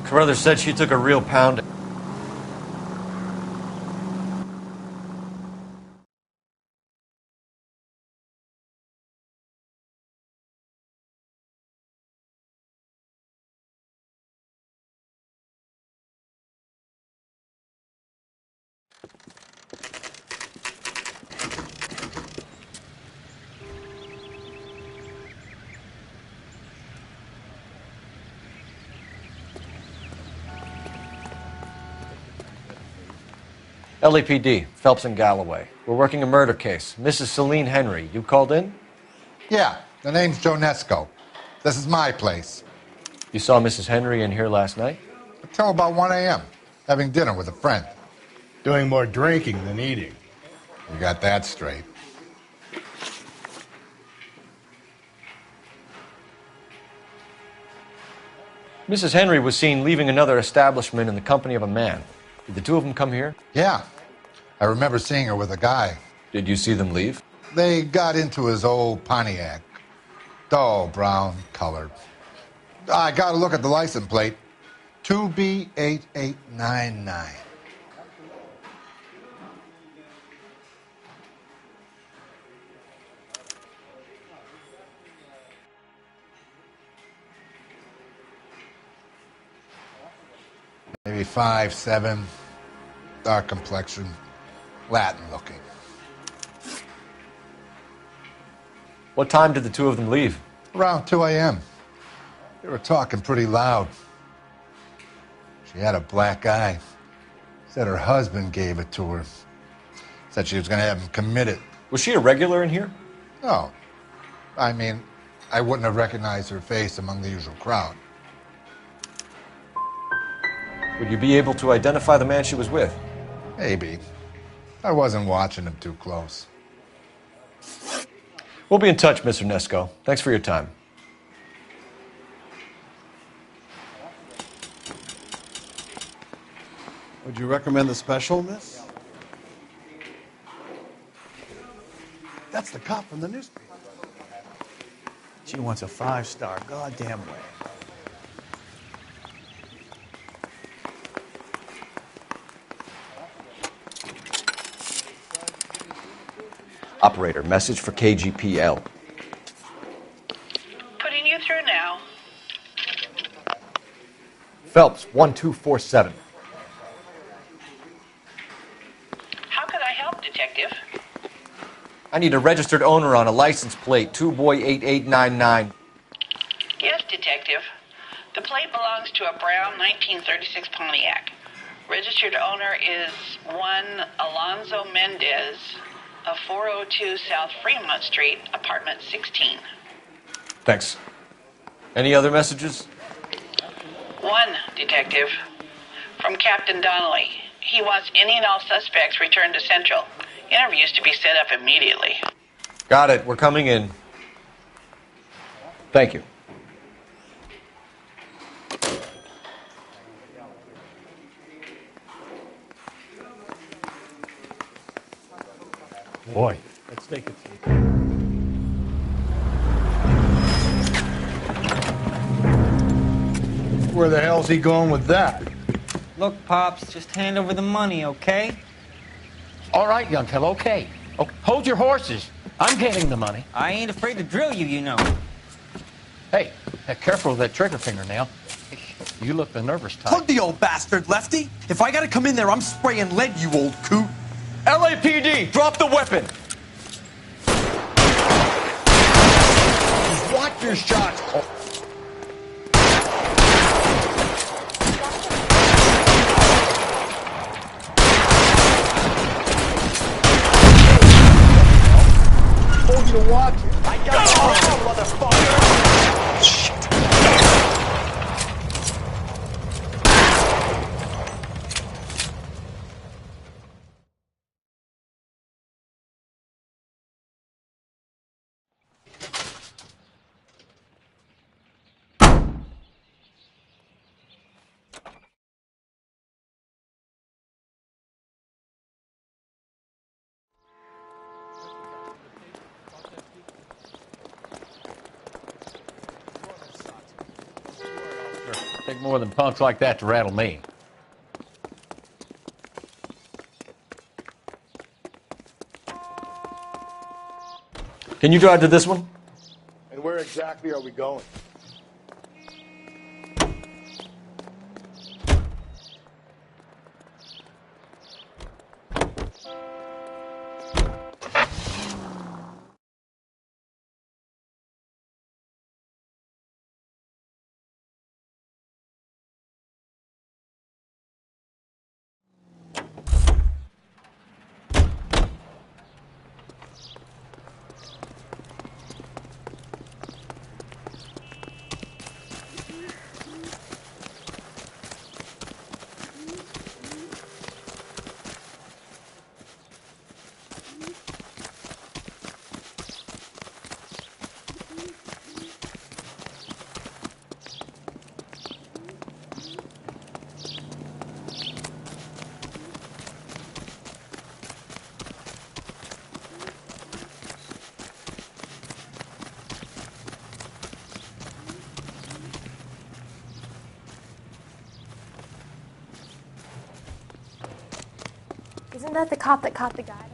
Speaker 10: Carruthers said she took a real pounding. LAPD, Phelps and Galloway. We're working a murder case. Mrs. Celine Henry, you called in?
Speaker 3: Yeah, the name's Jonesco. This is my place.
Speaker 10: You saw Mrs. Henry in here last night?
Speaker 3: Until about 1 a.m., having dinner with a friend.
Speaker 18: Doing more drinking than eating.
Speaker 3: You got that straight.
Speaker 10: Mrs. Henry was seen leaving another establishment in the company of a man. Did the two of them come here?
Speaker 3: Yeah, I remember seeing her with a guy.
Speaker 10: Did you see them leave?
Speaker 3: They got into his old Pontiac. Dull brown color. I got to look at the license plate. 2B8899. Maybe 5'7", dark complexion, Latin looking.
Speaker 10: What time did the two of them leave?
Speaker 3: Around 2 a.m. They were talking pretty loud. She had a black eye. Said her husband gave it to her. Said she was going to have him committed.
Speaker 10: Was she a regular in here?
Speaker 3: No. I mean, I wouldn't have recognized her face among the usual crowd.
Speaker 10: Would you be able to identify the man she was with?
Speaker 3: Maybe. I wasn't watching him too close.
Speaker 10: We'll be in touch, Mr. Nesco. Thanks for your time.
Speaker 9: Would you recommend the special, miss?
Speaker 2: That's the cop from the newspaper. She wants a 5-star goddamn way.
Speaker 10: Operator, message for KGPL.
Speaker 7: Putting you through now.
Speaker 10: Phelps, 1247.
Speaker 7: How could I help, Detective?
Speaker 10: I need a registered owner on a license plate, 2boy8899.
Speaker 7: Yes, Detective. The plate belongs to a brown 1936 Pontiac. Registered owner is one Alonzo Mendez of 402 South Fremont Street, apartment 16.
Speaker 10: Thanks. Any other messages?
Speaker 7: One, Detective. From Captain Donnelly. He wants any and all suspects returned to Central. Interviews to be set up immediately.
Speaker 10: Got it. We're coming in. Thank you.
Speaker 2: Boy, let's take it.
Speaker 18: Where the hell's he going with that?
Speaker 23: Look, Pops, just hand over the money, okay?
Speaker 5: All right, young fellow, okay. Oh, hold your horses. I'm getting the money.
Speaker 23: I ain't afraid to drill you, you know.
Speaker 5: Hey, careful with that trigger finger now. You look the nervous type.
Speaker 24: Plug the old bastard, Lefty. If I gotta come in there, I'm spraying lead, you old coot.
Speaker 10: LAPD, drop the weapon!
Speaker 18: Watch your shots. Told you to watch it. I got it, motherfucker. Shit.
Speaker 5: Take more than punks like that to rattle me.
Speaker 10: Can you drive to this one?
Speaker 18: And where exactly are we going?
Speaker 4: Isn't that the cop that caught the guy?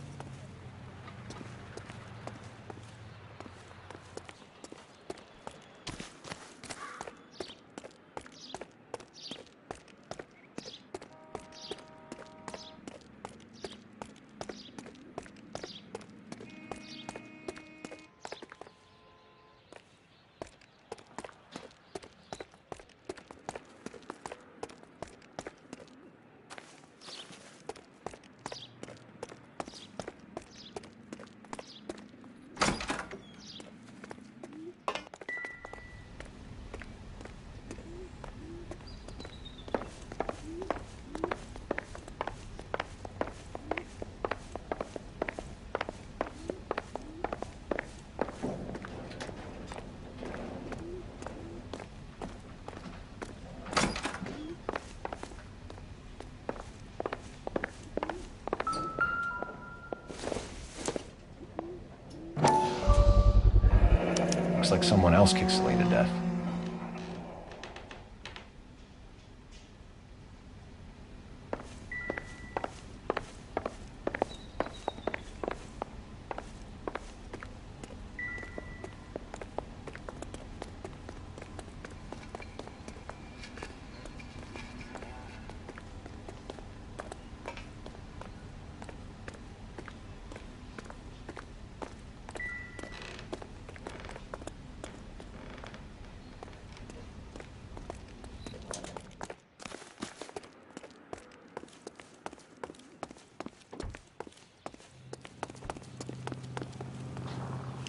Speaker 10: Looks like someone else kicked Celine to death.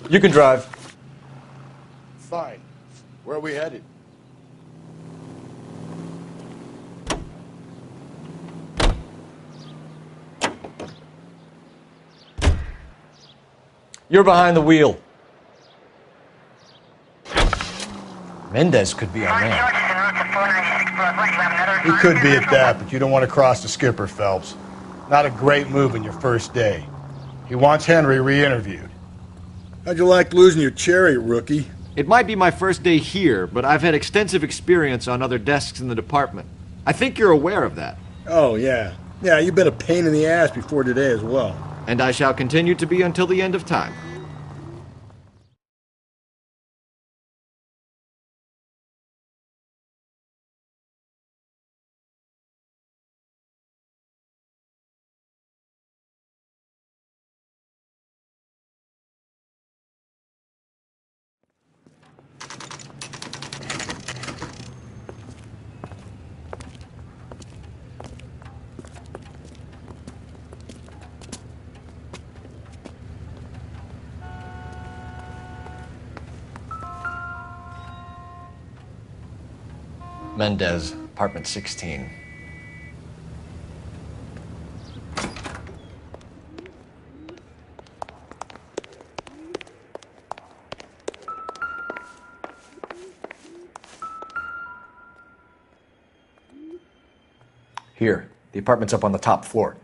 Speaker 10: You can drive.
Speaker 18: Fine. Where are we headed?
Speaker 10: You're behind the wheel. Mendez could be our man.
Speaker 18: He could be at that, but you don't want to cross the skipper, Phelps. Not a great move in your first day. He wants Henry re-interviewed. How'd you like losing your cherry, rookie?
Speaker 1: It might be my first day here, but I've had extensive experience on other desks in the department. I think you're aware of that.
Speaker 18: Oh, yeah. Yeah, you've been a pain in the ass before today as well.
Speaker 1: And I shall continue to be until the end of time.
Speaker 10: Mendez, apartment 16. Here, the apartment's up on the top floor.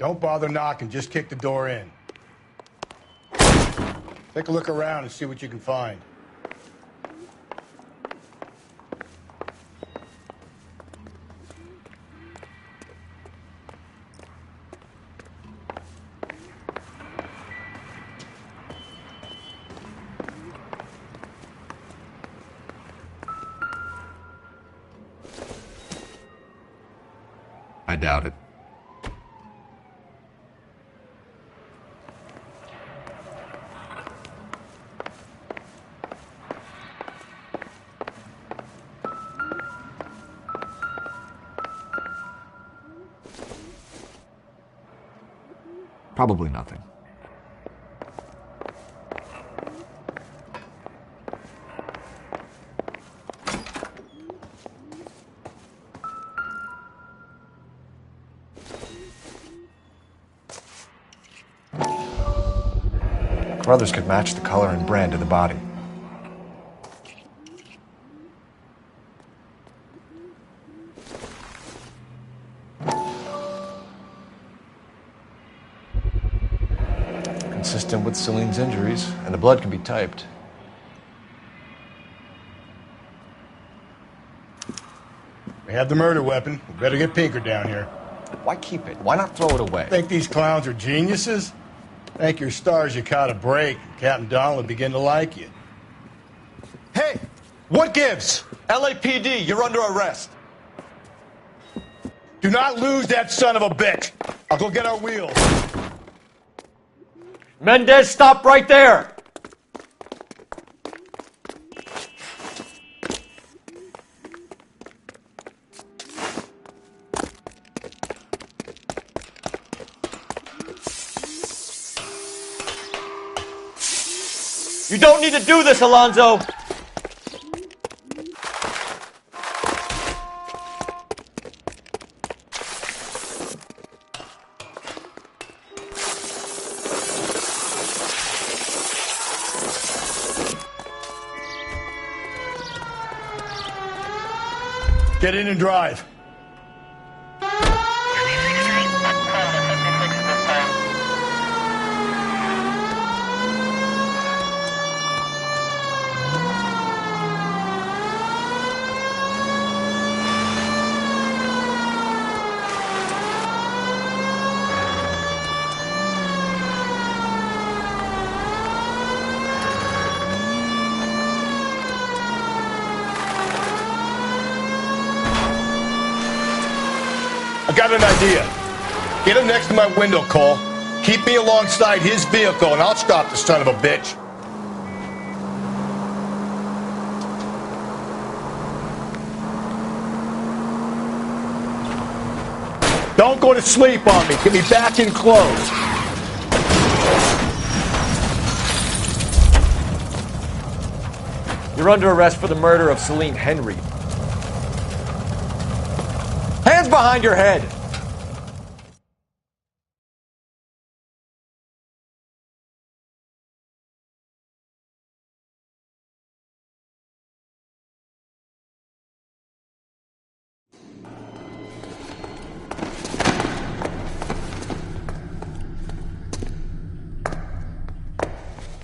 Speaker 18: Don't bother knocking, just kick the door in. Take a look around and see what you can find.
Speaker 6: I doubt it. Probably nothing.
Speaker 10: Brothers could match the color and brand of the body. Consistent with Celine's injuries, and the blood can be typed.
Speaker 18: We have the murder weapon. We better get Pinker down here.
Speaker 10: Why keep it? Why not throw it away?
Speaker 18: Think these clowns are geniuses? Thank your stars you caught a break. Captain Donald will begin to like you.
Speaker 10: Hey! What gives? LAPD, you're under arrest.
Speaker 18: Do not lose that son of a bitch. I'll go get our wheels.
Speaker 10: Mendez, stop right there! You don't need to do this, Alonzo!
Speaker 18: Get in and drive. I got an idea. Get him next to my window, Cole. Keep me alongside his vehicle, and I'll stop the son of a bitch. Don't go to sleep on me. Get me back in close.
Speaker 10: You're under arrest for the murder of Celine Henry. Hands behind your head!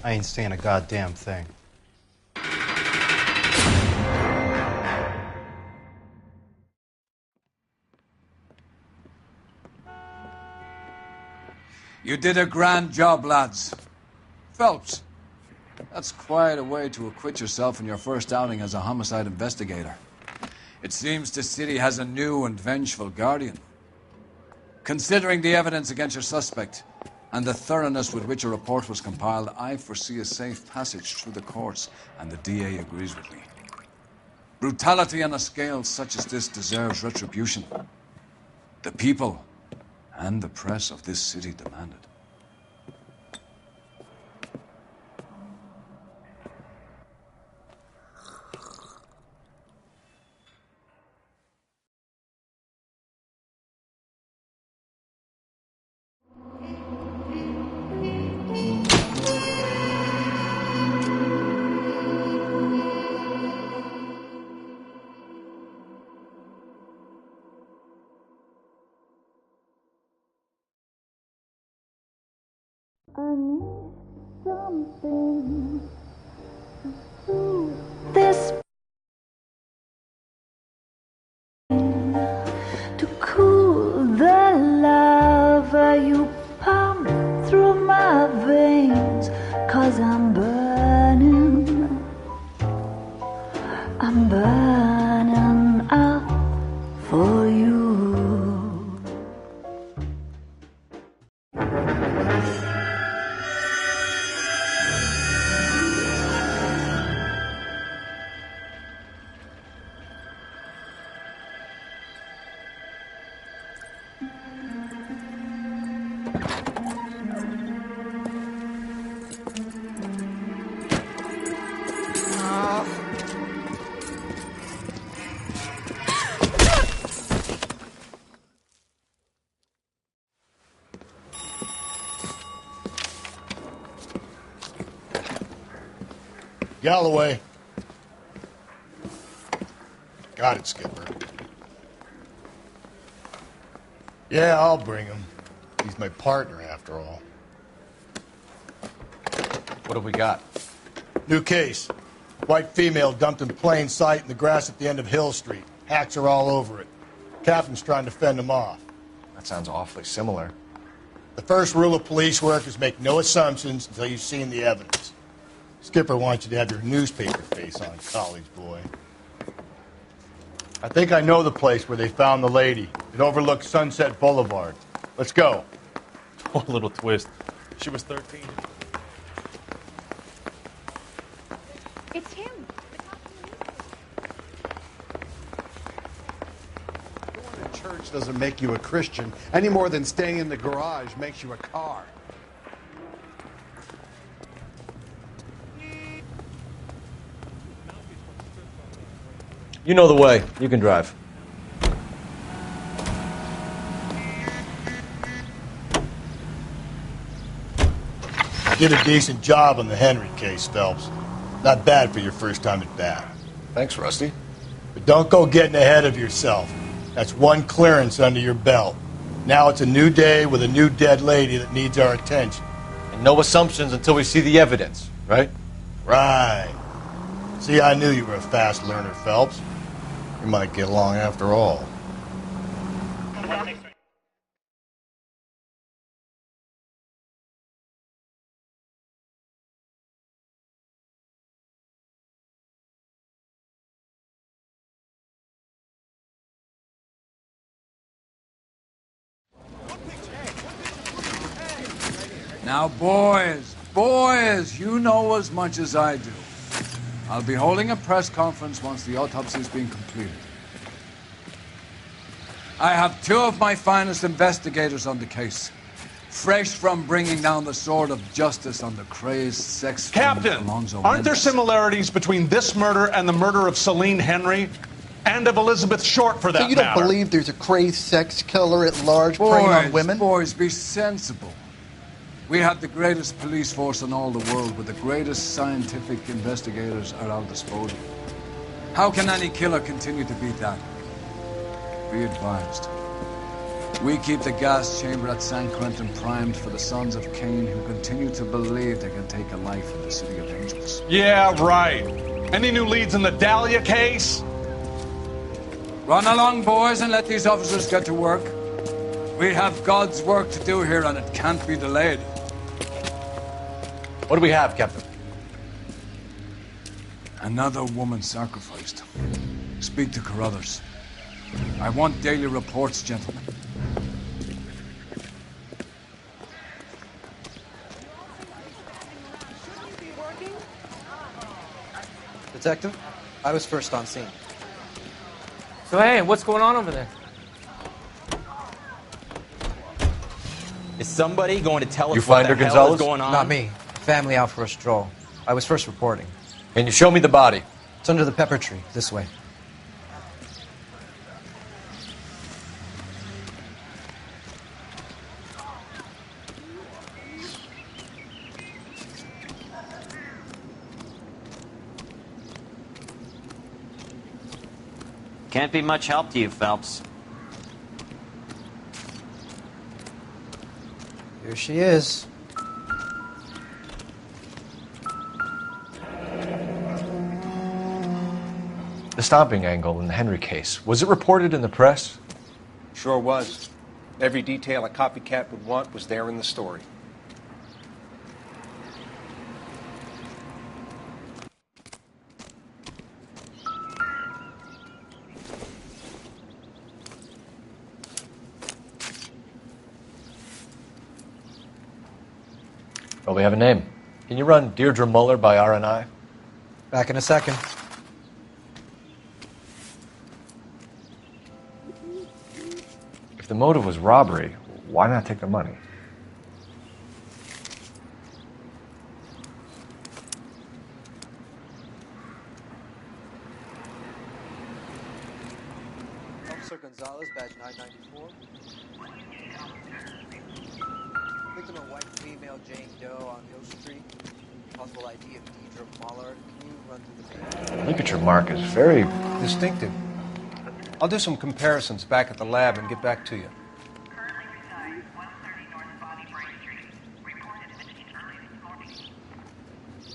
Speaker 8: I ain't saying a goddamn thing.
Speaker 13: You did a grand job, lads. Phelps, that's quite a way to acquit yourself in your first outing as a homicide investigator. It seems the city has a new and vengeful guardian. Considering the evidence against your suspect and the thoroughness with which a report was compiled, I foresee a safe passage through the courts, and the DA agrees with me. Brutality on a scale such as this deserves retribution. The people and the press of this city demand it.
Speaker 11: This to cool the lava you pump through my veins, 'cause I'm burning up for you.
Speaker 18: Galloway. Got it, Skipper. Yeah, I'll bring him. He's my partner, after all.
Speaker 10: What have we got?
Speaker 18: New case. White female dumped in plain sight in the grass at the end of Hill Street. Hacks are all over it. Captain's trying to fend him off.
Speaker 10: That sounds awfully similar.
Speaker 18: The first rule of police work is make no assumptions until you've seen the evidence. Skipper wants you to have your newspaper face on, college boy. I think I know the place where they found the lady. It overlooks Sunset Boulevard. Let's go.
Speaker 14: Oh, a little twist. She was 13.
Speaker 4: It's him.
Speaker 2: Going to church doesn't make you a Christian any more than staying in the garage makes you a car.
Speaker 10: You know the way. You can drive.
Speaker 18: Did a decent job on the Henry case, Phelps. Not bad for your first time at bat.
Speaker 10: Thanks, Rusty.
Speaker 18: But don't go getting ahead of yourself. That's one clearance under your belt. Now it's a new day with a new dead lady that needs our attention.
Speaker 10: And no assumptions until we see the evidence, right?
Speaker 18: Right. See, I knew you were a fast learner, Phelps. You might get along after all.
Speaker 13: Now, boys, you know as much as I do. I'll be holding a press conference once the autopsy's been completed. I have two of my finest investigators on the case, fresh from bringing down the sword of justice on the crazed sex
Speaker 15: Captain, aren't there similarities between this murder and the murder of Celine Henry and of Elizabeth Short, for that
Speaker 16: So you don't
Speaker 15: matter?
Speaker 16: believe there's a crazed sex killer at large preying on women?
Speaker 13: Boys, be sensible. We have the greatest police force in all the world, with the greatest scientific investigators at our disposal. How can any killer continue to beat that? Be advised. We keep the gas chamber at San Quentin primed for the sons of Cain who continue to believe they can take a life in the City of Angels.
Speaker 15: Yeah, right. Any new leads in the Dahlia case?
Speaker 13: Run along, boys, and let these officers get to work. We have God's work to do here, and it can't be delayed.
Speaker 10: What do we have, Captain?
Speaker 13: Another woman sacrificed. Speak to Carruthers. I want daily reports, gentlemen.
Speaker 20: Detective, I was first on scene.
Speaker 25: So, hey, what's going on over there?
Speaker 20: Is somebody going to tell us
Speaker 10: You
Speaker 20: what
Speaker 10: find
Speaker 20: the
Speaker 10: her,
Speaker 20: hell
Speaker 10: Gonzalez?
Speaker 20: is going on? Not me. Family out for a stroll. I was first reporting.
Speaker 10: Can you show me the body?
Speaker 20: It's under the pepper tree, this way.
Speaker 26: Can't be much help to you, Phelps.
Speaker 20: Here she is.
Speaker 10: The stomping angle in the Henry case, was it reported in the press?
Speaker 3: Sure was. Every detail a copycat would want was there in the story.
Speaker 10: Well, we have a name. Can you run Deirdre Muller by RNI?
Speaker 20: Back in a second.
Speaker 10: If the motive was robbery, why not take the money?
Speaker 20: Officer Gonzalez, badge 994. Victim of white female Jane Doe on Hill Street. Possible ID of Deidre Muller. Can you run through the name?
Speaker 10: Ligature mark is very
Speaker 3: distinctive. I'll do some comparisons back at the lab and get back to you.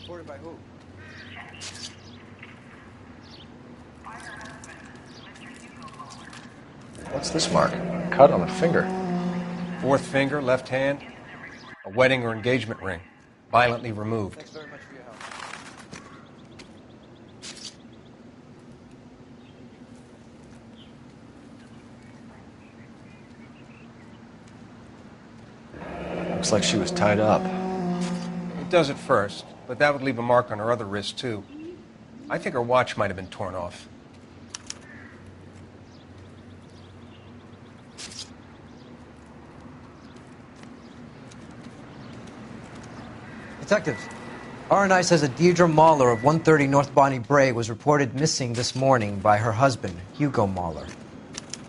Speaker 20: Reported by who?
Speaker 10: What's this mark? Cut on the finger.
Speaker 3: Fourth finger, left hand. A wedding or engagement ring. Violently removed.
Speaker 20: Thanks very much for your help.
Speaker 10: Looks like she was tied up.
Speaker 3: It does at first, but that would leave a mark on her other wrist, too. I think her watch might have been torn off.
Speaker 20: Detectives, RNI says that Deidre Muller of 130 North Bonnie Bray was reported missing this morning by her husband, Hugo Muller.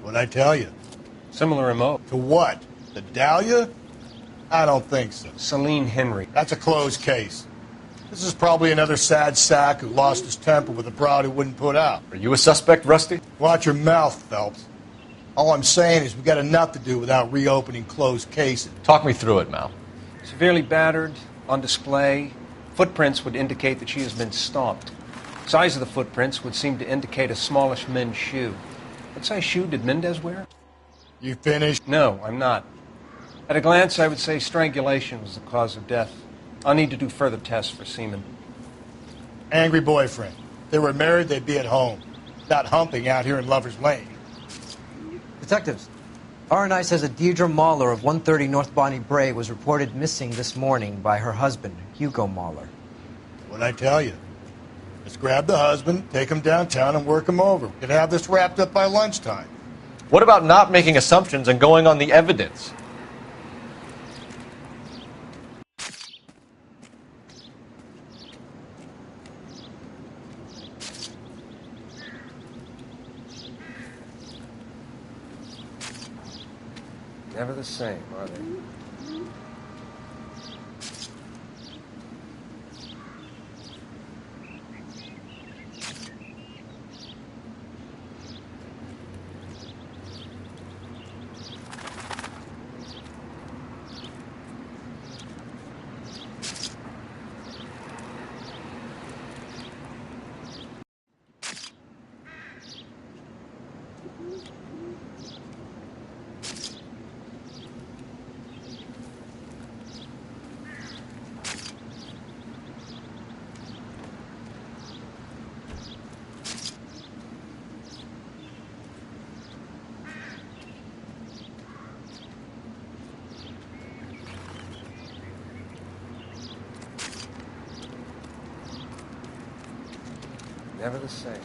Speaker 18: What'd I tell you?
Speaker 3: Similar MO.
Speaker 18: To what? The Dahlia? I don't think so.
Speaker 3: Celine Henry.
Speaker 18: That's a closed case. This is probably another sad sack who lost his temper with a broad he wouldn't put out.
Speaker 10: Are you a suspect, Rusty?
Speaker 18: Watch your mouth, Phelps. All I'm saying is we got enough to do without reopening closed cases.
Speaker 10: Talk me through it, Mal.
Speaker 3: Severely battered, on display. Footprints would indicate that she has been stomped. Size of the footprints would seem to indicate a smallish men's shoe. What size shoe did Mendez wear?
Speaker 18: You finished?
Speaker 3: No, I'm not. At a glance, I would say strangulation was the cause of death. I'll need to do further tests for semen.
Speaker 18: Angry boyfriend. If they were married, they'd be at home. Not humping out here in Lover's Lane.
Speaker 20: Detectives, RNI says that Deidre Muller of 130 North Bonnie Bray was reported missing this morning by her husband, Hugo Muller.
Speaker 18: What'd I tell you? Let's grab the husband, take him downtown, and work him over. We could have this wrapped up by lunchtime.
Speaker 10: What about not making assumptions and going on the evidence?
Speaker 3: Never the same, are they? Never the same.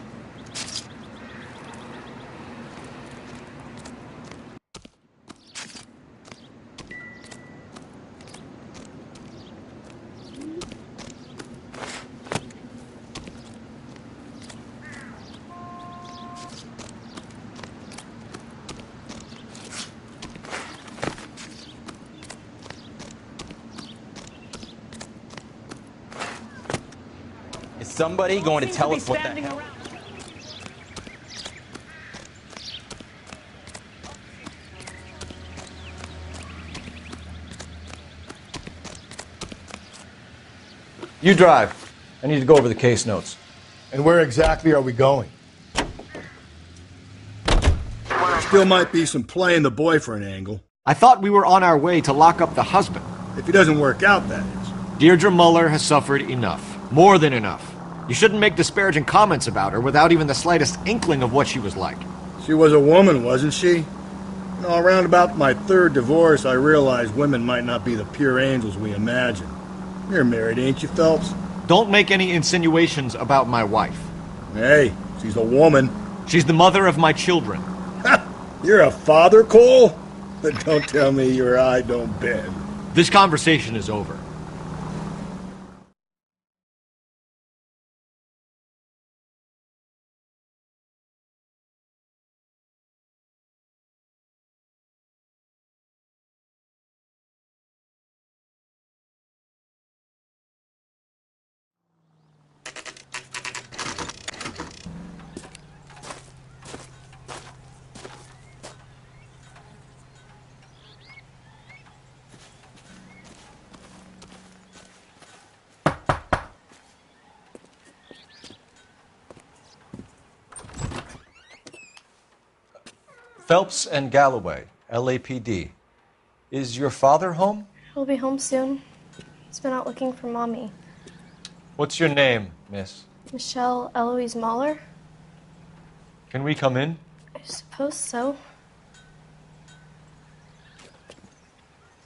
Speaker 24: Is somebody going to tell us what the hell?
Speaker 10: You drive. I need to go over the case notes.
Speaker 18: And where exactly are we going? Still might be some playing the boyfriend angle.
Speaker 1: I thought we were on our way to lock up the husband.
Speaker 18: If he doesn't work out, that is.
Speaker 1: Deirdre Muller has suffered enough. More than enough. You shouldn't make disparaging comments about her without even the slightest inkling of what she was like.
Speaker 18: She was a woman, wasn't she? You know, around about my third divorce, I realized women might not be the pure angels we imagine. You're married, ain't you, Phelps?
Speaker 1: Don't make any insinuations about my wife.
Speaker 18: Hey, she's a woman.
Speaker 1: She's the mother of my children.
Speaker 18: You're a father, Cole? But don't tell me your eye don't bend.
Speaker 1: This conversation is over.
Speaker 10: Phelps and Galloway, LAPD. Is your father home?
Speaker 9: He'll be home soon. He's been out looking for Mommy.
Speaker 10: What's your name, miss?
Speaker 9: Michelle Eloise Mahler?
Speaker 10: Can we come in?
Speaker 9: I suppose so.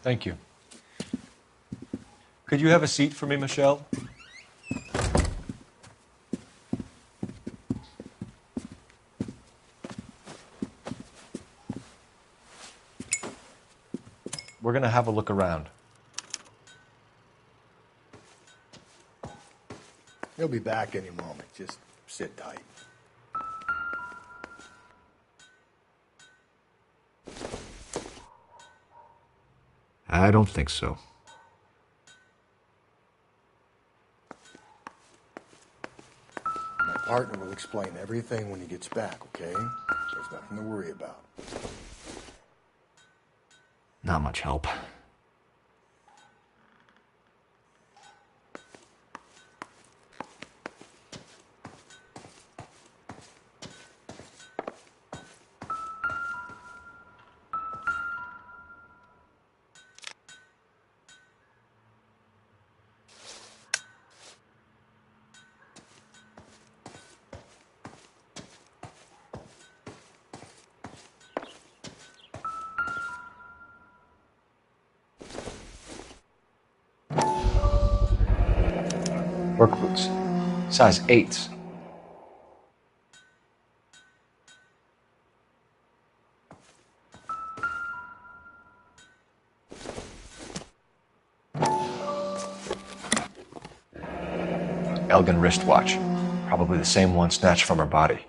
Speaker 10: Thank you. Could you have a seat for me, Michelle? We're going to have a look around.
Speaker 18: He'll be back any moment. Just sit tight.
Speaker 6: I don't think so.
Speaker 18: My partner will explain everything when he gets back, okay? There's nothing to worry about.
Speaker 6: Not much help.
Speaker 10: Work boots. Size 8s. Elgin wristwatch. Probably the same one snatched from her body.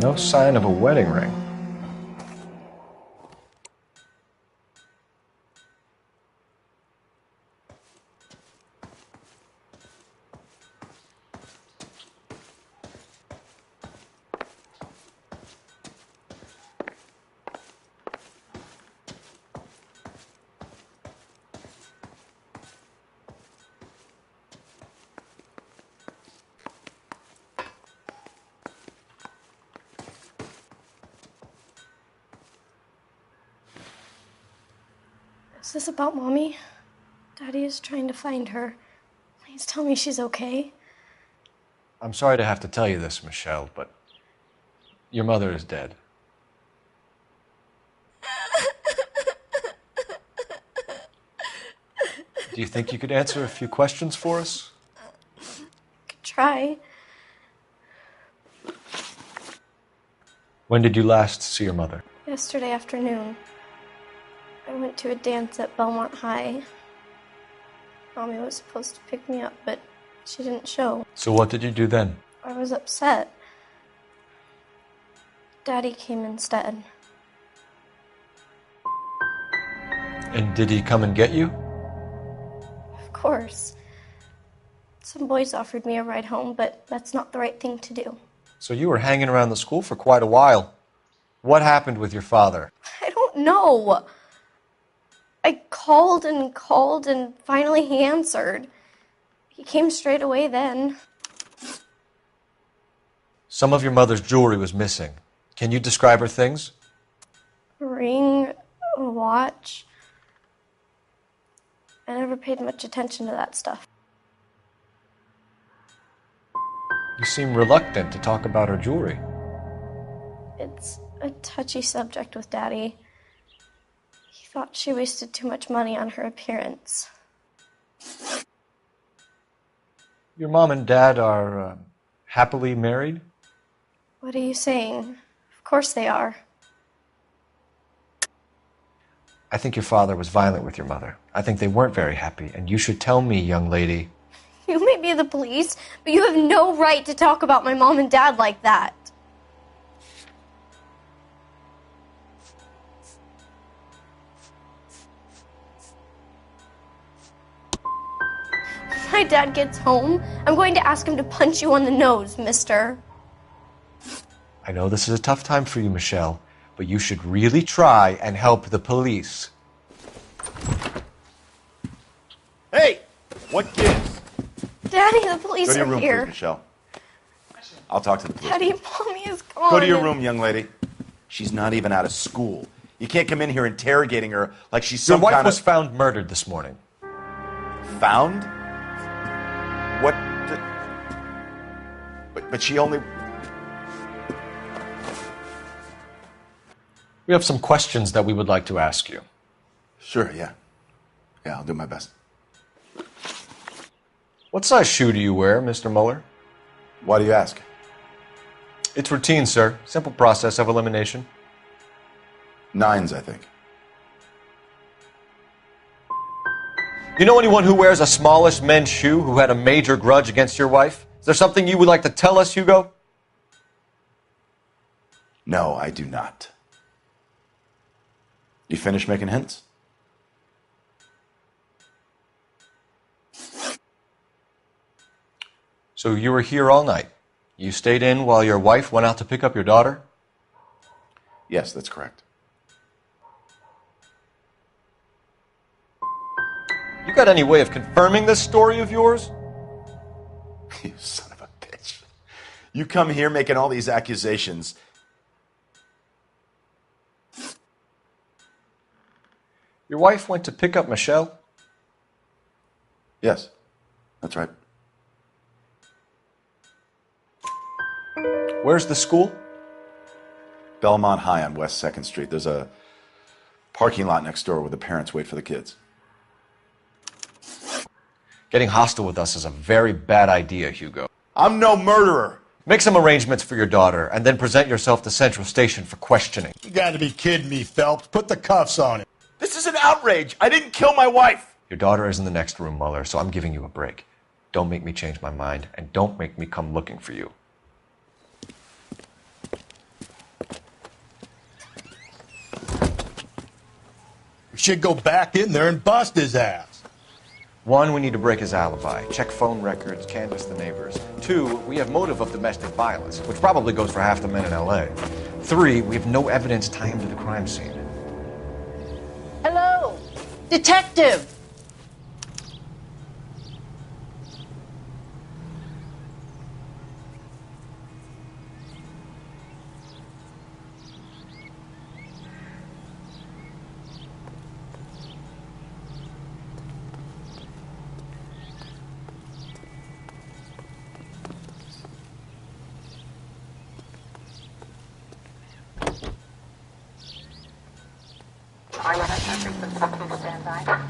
Speaker 10: No sign of a wedding ring.
Speaker 9: Is this about Mommy? Daddy is trying to find her. Please tell me she's okay.
Speaker 10: I'm sorry to have to tell you this, Michelle, but your mother is dead. Do you think you could answer a few questions for us?
Speaker 9: Could try.
Speaker 10: When did you last see your mother?
Speaker 9: Yesterday afternoon. I went to a dance at Belmont High. Mommy was supposed to pick me up, but she didn't show.
Speaker 10: So what did you do then?
Speaker 9: I was upset. Daddy came instead.
Speaker 10: And did he come and get you?
Speaker 9: Of course. Some boys offered me a ride home, but that's not the right thing to do.
Speaker 10: So you were hanging around the school for quite a while. What happened with your father?
Speaker 9: I don't know. I called and called, and finally he answered. He came straight away then.
Speaker 10: Some of your mother's jewelry was missing. Can you describe her things?
Speaker 9: A ring, a watch. I never paid much attention to that stuff.
Speaker 10: You seem reluctant to talk about her jewelry.
Speaker 9: It's a touchy subject with Daddy. He thought she wasted too much money on her appearance.
Speaker 10: Your mom and dad are happily married?
Speaker 9: What are you saying? Of course they are.
Speaker 10: I think your father was violent with your mother. I think they weren't very happy, and you should tell me, young lady.
Speaker 9: You may be the police, but you have no right to talk about my mom and dad like that. When my dad gets home, I'm going to ask him to punch you on the nose, mister.
Speaker 10: I know this is a tough time for you, Michelle, but you should really try and help the police.
Speaker 7: Hey! What gives?
Speaker 9: Daddy, the police
Speaker 7: Go to your
Speaker 9: are
Speaker 7: room,
Speaker 9: here.
Speaker 7: please, Michelle. I'll talk to the police.
Speaker 9: Daddy, Mommy is gone.
Speaker 7: Go to your room, young lady. She's not even out of school. You can't come in here interrogating her like she's
Speaker 10: Your
Speaker 7: some
Speaker 10: wife
Speaker 7: kind
Speaker 10: was
Speaker 7: of...
Speaker 10: found murdered this morning.
Speaker 7: Found? What? But she only...
Speaker 10: We have some questions that we would like to ask you.
Speaker 7: Sure, yeah. Yeah, I'll do my best.
Speaker 10: What size shoe do you wear, Mr. Mueller?
Speaker 7: Why do you ask?
Speaker 10: It's routine, sir. Simple process of elimination.
Speaker 7: 9s, I think.
Speaker 10: You know anyone who wears a smallish men's shoe who had a major grudge against your wife? Is there something you would like to tell us, Hugo?
Speaker 7: No, I do not. You finished making hints?
Speaker 10: So you were here all night. You stayed in while your wife went out to pick up your daughter?
Speaker 7: Yes, that's correct.
Speaker 10: You got any way of confirming this story of yours?
Speaker 7: You son of a bitch. You come here making all these accusations.
Speaker 10: Your wife went to pick up Michelle?
Speaker 7: Yes, that's right.
Speaker 10: Where's the school?
Speaker 7: Belmont High on West 2nd Street. There's a parking lot next door where the parents wait for the kids.
Speaker 10: Getting hostile with us is a very bad idea, Hugo.
Speaker 7: I'm no murderer.
Speaker 10: Make some arrangements for your daughter, and then present yourself to Central Station for questioning.
Speaker 18: You gotta be kidding me, Phelps. Put the cuffs on him.
Speaker 7: This is an outrage. I didn't kill my wife.
Speaker 10: Your daughter is in the next room, Mueller, so I'm giving you a break. Don't make me change my mind, and don't make me come looking for you.
Speaker 18: We should go back in there and bust his ass.
Speaker 10: 1, we need to break his alibi. Check phone records, canvass the neighbors. 2, we have motive of domestic violence, which probably goes for half the men in L.A. 3, we have no evidence tying him to the crime scene.
Speaker 12: Hello, detective. Stand by.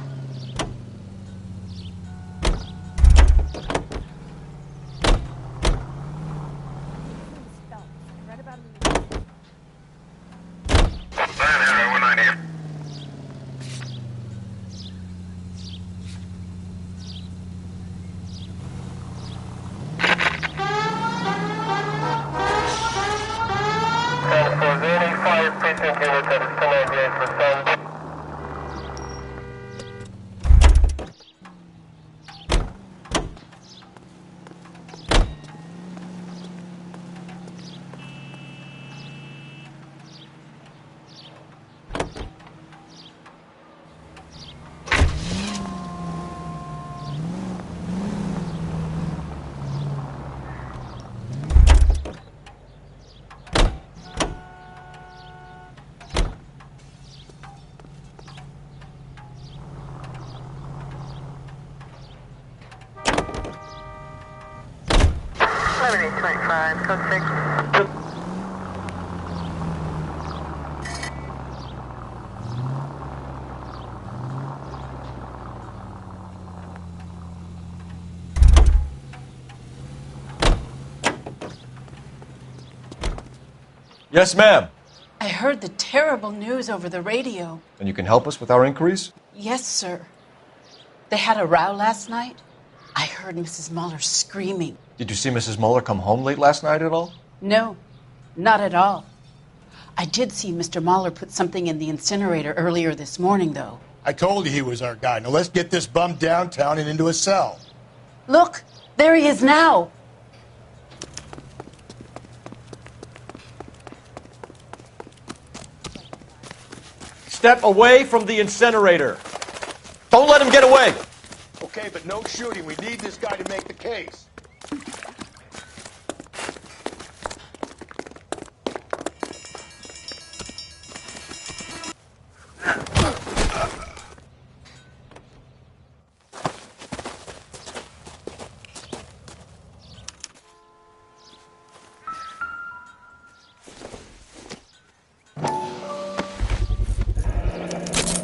Speaker 5: 6.5, code 6.
Speaker 10: Yes, ma'am.
Speaker 17: I heard the terrible news over the radio.
Speaker 10: And you can help us with our inquiries?
Speaker 17: Yes, sir. They had a row last night. I heard Mrs. Muller screaming.
Speaker 10: Did you see Mrs. Muller come home late last night at all?
Speaker 17: No, not at all. I did see Mr. Muller put something in the incinerator earlier this morning, though.
Speaker 18: I told you he was our guy. Now let's get this bum downtown and into a cell.
Speaker 17: Look, there he is now.
Speaker 10: Step away from the incinerator. Don't let him get away.
Speaker 18: Okay, but no shooting. We need this guy to make the case.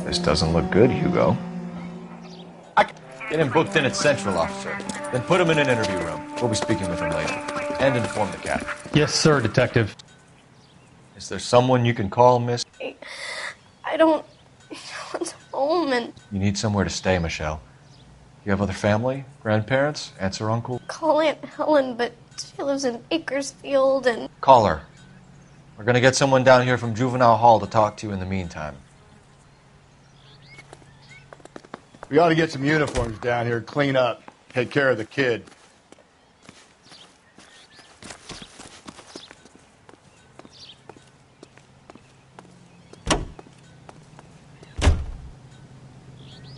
Speaker 10: This doesn't look good, Hugo. Get him booked in at Central, officer. Then put him in an interview room. We'll be speaking with him later. And inform the captain.
Speaker 15: Yes, sir, Detective.
Speaker 10: Is there someone you can call, miss?
Speaker 9: I don't know what's home and
Speaker 10: You need somewhere to stay, Michelle. You have other family? Grandparents? Aunts or uncle?
Speaker 9: call Aunt Helen, but she lives in Bakersfield and
Speaker 10: Call her. We're gonna get someone down here from Juvenile Hall to talk to you in the meantime.
Speaker 18: We ought to get some uniforms down here, clean up, take care of the kid.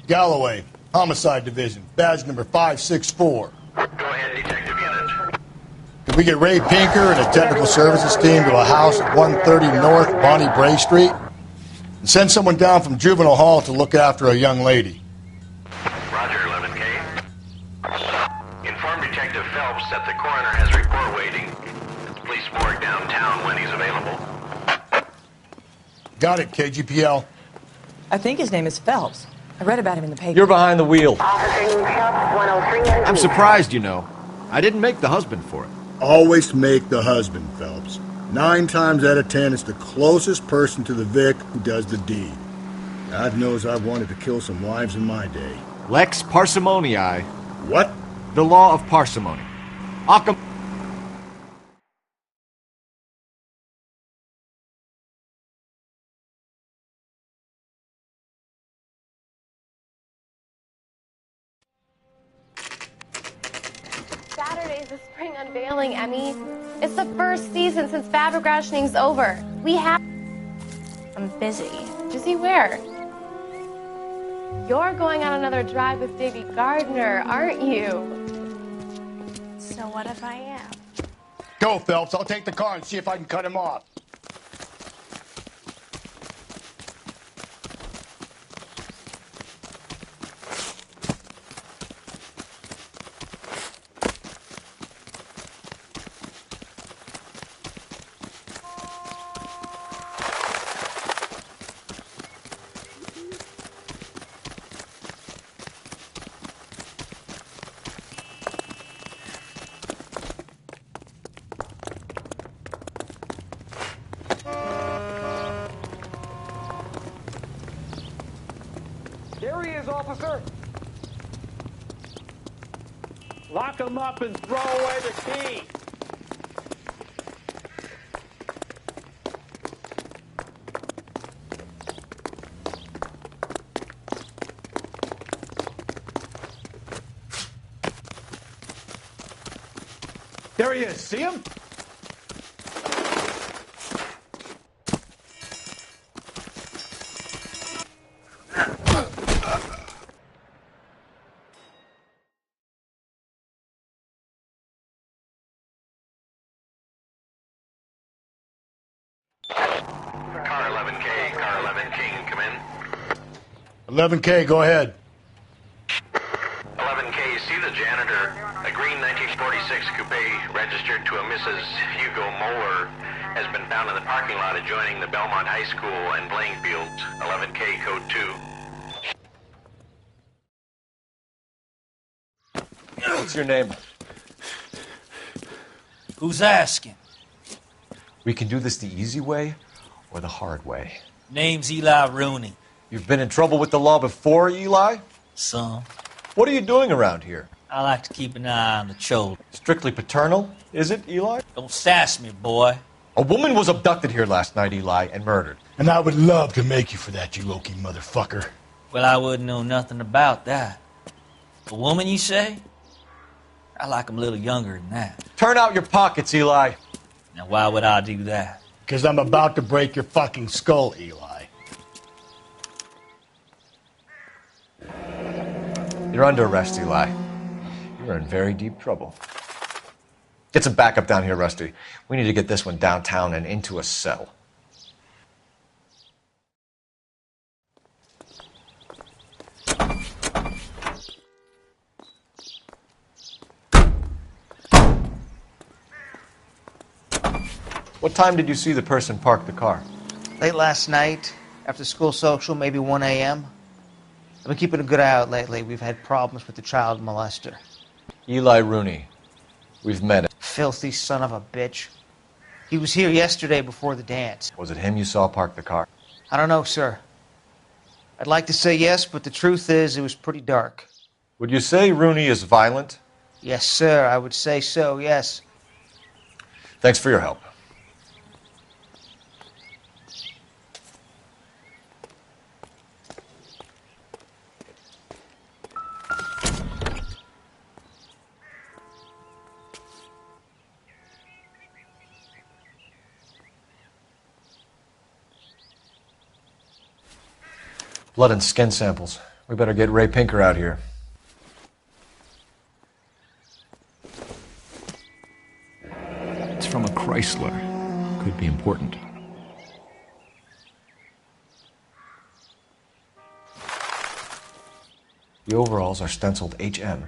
Speaker 18: Galloway, Homicide Division, badge number 564.
Speaker 5: Go ahead, Detective Unit.
Speaker 18: Can we get Ray Pinker and a technical services team to a house at 130 North Bonnie Bray Street? And send someone down from Juvenile Hall to look after a young lady.
Speaker 5: Roger, 11K. Inform Detective Phelps that the coroner has a report waiting at the police morgue downtown when he's available.
Speaker 18: Got it, KGPL.
Speaker 19: I think his name is Phelps. I read about him in the paper.
Speaker 10: You're behind the wheel.
Speaker 1: I'm surprised, you know. I didn't make the husband for it.
Speaker 18: Always make the husband, Phelps. 9 times out of 10, it's the closest person to the Vic who does the deed. God knows I've wanted to kill some wives in my day.
Speaker 1: Lex parsimoniae.
Speaker 18: What?
Speaker 1: The law of parsimony. Occam...
Speaker 21: Saturday's the spring unveiling, Emmy. It's the first season since fabric rationing's over. We have...
Speaker 9: I'm busy.
Speaker 21: Busy where? You're going on another drive with Davy Gardner, aren't you?
Speaker 9: So what if I am?
Speaker 18: Go, Phelps. I'll take the car and see if I can cut him off.
Speaker 22: Here he is, officer. Lock him up and throw away the key. There he is. See him?
Speaker 5: Car 11K, car 11K, come in.
Speaker 18: 11K, go ahead.
Speaker 5: 11K, see the janitor. A green 1946 coupe registered registered to a Mrs. Hugo Moeller has been found in the parking lot adjoining the Belmont High School and playing fields, 11K code 2.
Speaker 10: What's your name?
Speaker 2: Who's asking?
Speaker 10: We can do this the easy way or the hard way.
Speaker 2: Name's Eli Rooney.
Speaker 10: You've been in trouble with the law before, Eli?
Speaker 2: Some.
Speaker 10: What are you doing around here?
Speaker 2: I like to keep an eye on the children.
Speaker 10: Strictly paternal, is it, Eli?
Speaker 2: Don't sass me, boy.
Speaker 10: A woman was abducted here last night, Eli, and murdered.
Speaker 18: And I would love to make you for that, you oaky motherfucker.
Speaker 2: Well, I wouldn't know nothing about that. A woman, you say? I like 'em a little younger than that.
Speaker 10: Turn out your pockets, Eli.
Speaker 2: Now, why would I do that?
Speaker 18: Because I'm about to break your fucking skull, Eli.
Speaker 10: You're under arrest, Eli. You're in very deep trouble. Get some backup down here, Rusty. We need to get this one downtown and into a cell. What time did you see the person park the car?
Speaker 4: Late last night, after school social, maybe 1 a.m. I've been keeping a good eye out lately. We've had problems with the child molester.
Speaker 10: Eli Rooney. We've met him.
Speaker 4: Filthy son of a bitch. He was here yesterday before the dance.
Speaker 10: Was it him you saw park the car?
Speaker 4: I don't know, sir. I'd like to say yes, but the truth is it was pretty dark.
Speaker 10: Would you say Rooney is violent?
Speaker 4: Yes, sir. I would say so, yes.
Speaker 10: Thanks for your help. Blood and skin samples. We better get Ray Pinker out here.
Speaker 6: It's from a Chrysler. Could be important.
Speaker 10: The overalls are stenciled HM.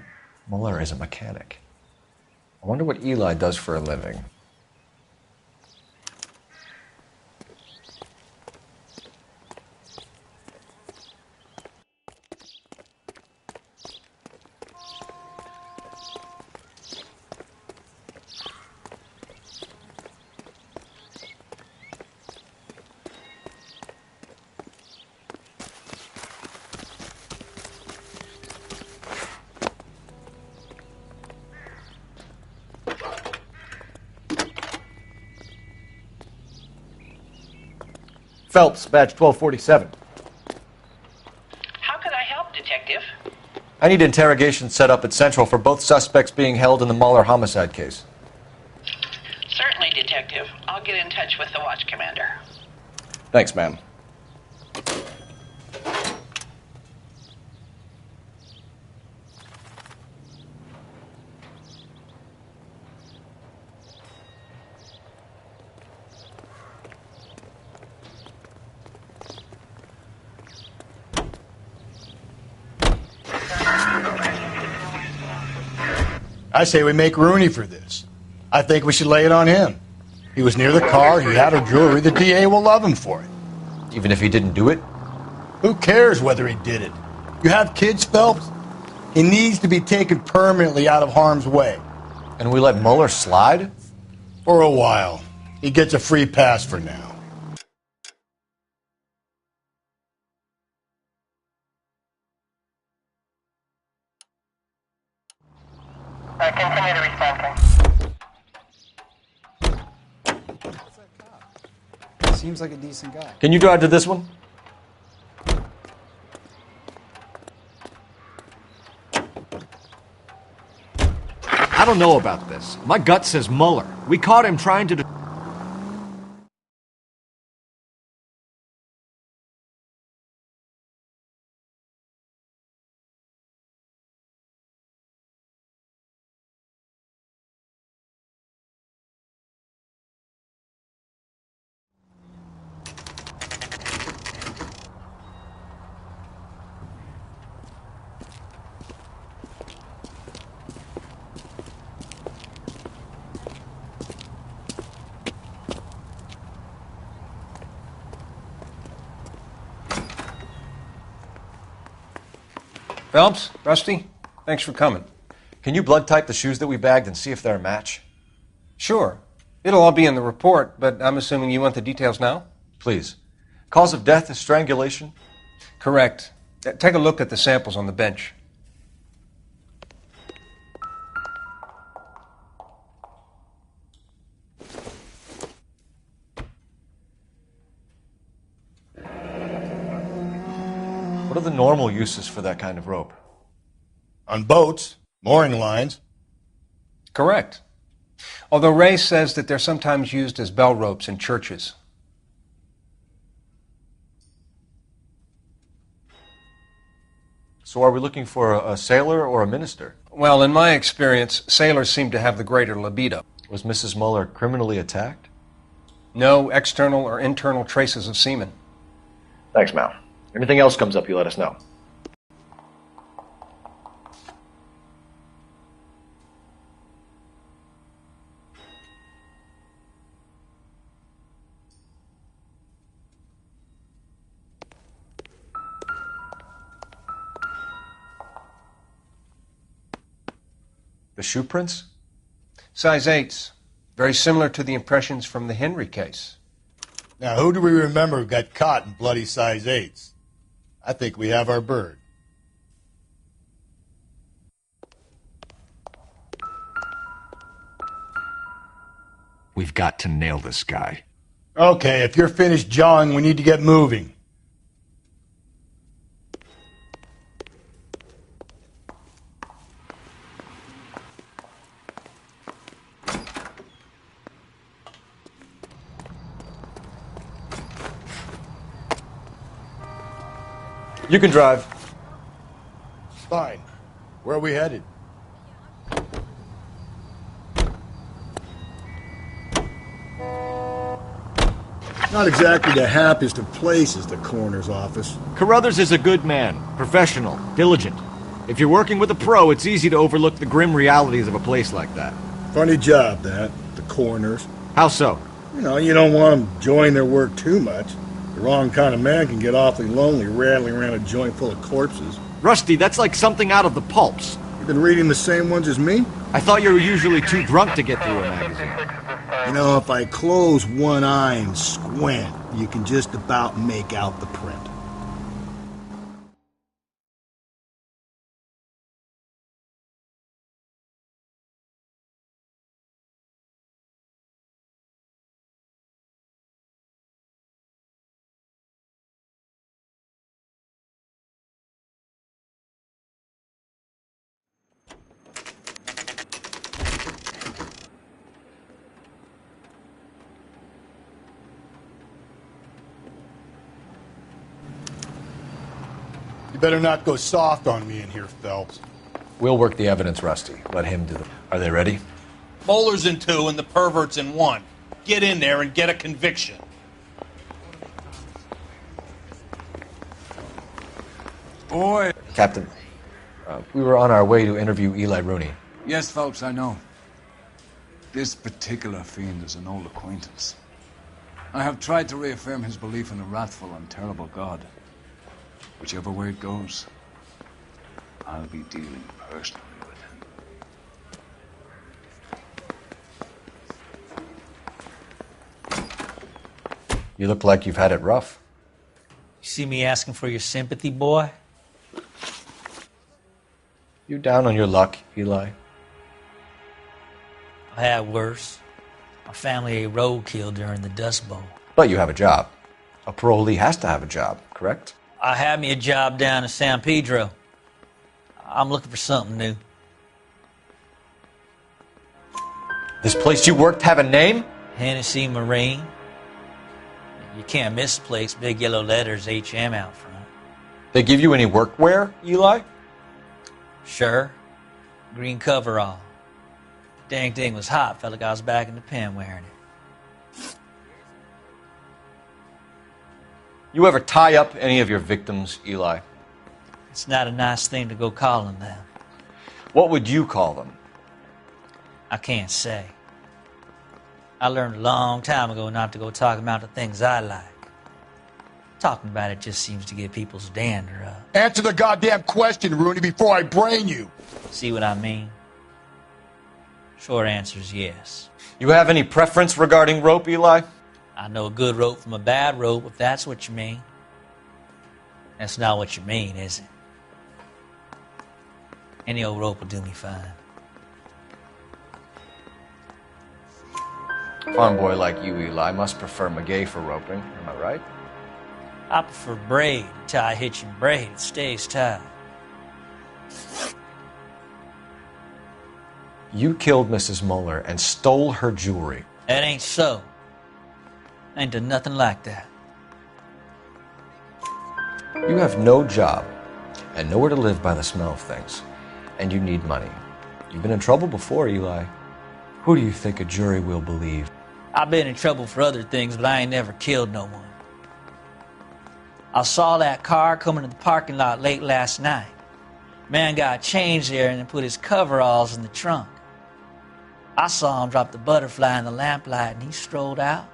Speaker 10: Mueller is a mechanic. I wonder what Eli does for a living. Phelps, badge 1247.
Speaker 8: How can I help, Detective?
Speaker 10: I need interrogation set up at Central for both suspects being held in the Mueller homicide case.
Speaker 8: Certainly, Detective. I'll get in touch with the watch commander.
Speaker 10: Thanks, ma'am.
Speaker 18: I say we make Rooney for this. I think we should lay it on him. He was near the car, he had her jewelry, the DA will love him for it.
Speaker 10: Even if he didn't do it?
Speaker 18: Who cares whether he did it? You have kids, Phelps? He needs to be taken permanently out of harm's way.
Speaker 10: And we let Mueller slide?
Speaker 18: For a while. He gets a free pass for now.
Speaker 8: Continue to respond.
Speaker 11: Seems like a decent guy.
Speaker 10: Can you drive to this one?
Speaker 1: I don't know about this. My gut says Mueller. We caught him trying to...
Speaker 3: Phelps, Rusty, thanks for coming.
Speaker 10: Can you blood type the shoes that we bagged and see if they're a match?
Speaker 3: Sure. It'll all be in the report, but I'm assuming you want the details now?
Speaker 10: Please. Cause of death is strangulation?
Speaker 3: Correct. Take a look at the samples on the bench.
Speaker 10: What are the normal uses for that kind of rope?
Speaker 18: On boats, mooring lines.
Speaker 3: Correct. Although Ray says that they're sometimes used as bell ropes in churches.
Speaker 10: So are we looking for a sailor or a minister?
Speaker 3: Well, in my experience, sailors seem to have the greater libido.
Speaker 10: Was Mrs. Muller criminally attacked?
Speaker 3: No external or internal traces of semen.
Speaker 10: Thanks, Mal. Anything else comes up, you let us know. The shoe prints?
Speaker 3: Size 8s. Very similar to the impressions from the Henry case.
Speaker 18: Now, who do we remember got caught in bloody size 8s? I think we have our bird.
Speaker 6: We've got to nail this guy.
Speaker 18: Okay, if you're finished jawing, we need to get moving.
Speaker 10: You can drive.
Speaker 18: Fine. Where are we headed? Not exactly the happiest of places, the coroner's office.
Speaker 1: Carruthers is a good man, professional, diligent. If you're working with a pro, it's easy to overlook the grim realities of a place like that.
Speaker 18: Funny job, that. The coroner's.
Speaker 1: How so?
Speaker 18: You know, you don't want them enjoying their work too much. The wrong kind of man can get awfully lonely rattling around a joint full of corpses.
Speaker 1: Rusty, that's like something out of the pulps.
Speaker 18: You've been reading the same ones as me?
Speaker 1: I thought you were usually too drunk to get through a magazine.
Speaker 18: You know, if I close one eye and squint, you can just about make out the print. You better not go soft on me in here, Phelps.
Speaker 10: We'll work the evidence, Rusty. Let him do it. Are they ready?
Speaker 22: Bowler's in 2 and the pervert's in 1. Get in there and get a conviction.
Speaker 13: Boy.
Speaker 10: Captain, we were on our way to interview Eli Rooney.
Speaker 13: Yes, Phelps, I know. This particular fiend is an old acquaintance. I have tried to reaffirm his belief in a wrathful and terrible God. Whichever way it goes, I'll be dealing personally with him.
Speaker 10: You look like you've had it rough.
Speaker 2: You see me asking for your sympathy, boy?
Speaker 10: You down on your luck, Eli?
Speaker 2: I had worse. My family ate roadkill during the Dust Bowl.
Speaker 10: But you have a job. A parolee has to have a job, correct?
Speaker 2: I had me a job down in San Pedro. I'm looking for something new.
Speaker 10: This place you worked have a name?
Speaker 2: Hennessy Marine. You can't miss the place. Big yellow letters, HM out front.
Speaker 10: They give you any workwear, Eli?
Speaker 2: Sure. Green coverall. Dang thing was hot. Felt like I was back in the pen wearing it.
Speaker 10: You ever tie up any of your victims, Eli?
Speaker 2: It's not a nice thing to go calling them.
Speaker 10: What would you call them?
Speaker 2: I can't say. I learned a long time ago not to go talking about the things I like. Talking about it just seems to get people's dander up.
Speaker 18: Answer the goddamn question, Rooney, before I brain you.
Speaker 2: See what I mean? Short answer is yes.
Speaker 10: You have any preference regarding rope, Eli?
Speaker 2: I know a good rope from a bad rope, if that's what you mean. That's not what you mean, is it? Any old rope will do me fine.
Speaker 10: Farm boy like you, Eli, must prefer McGay for roping. Am I right?
Speaker 2: I prefer braid. Until I hitch and braid, it stays tight.
Speaker 10: You killed Mrs. Muller and stole her jewelry.
Speaker 2: That ain't so. I ain't done nothing like that.
Speaker 10: You have no job and nowhere to live by the smell of things. And you need money. You've been in trouble before, Eli. Who do you think a jury will believe?
Speaker 2: I've been in trouble for other things, but I ain't never killed no one. I saw that car coming to the parking lot late last night. Man got changed there and then put his coveralls in the trunk. I saw him drop the butterfly in the lamplight and he strolled out,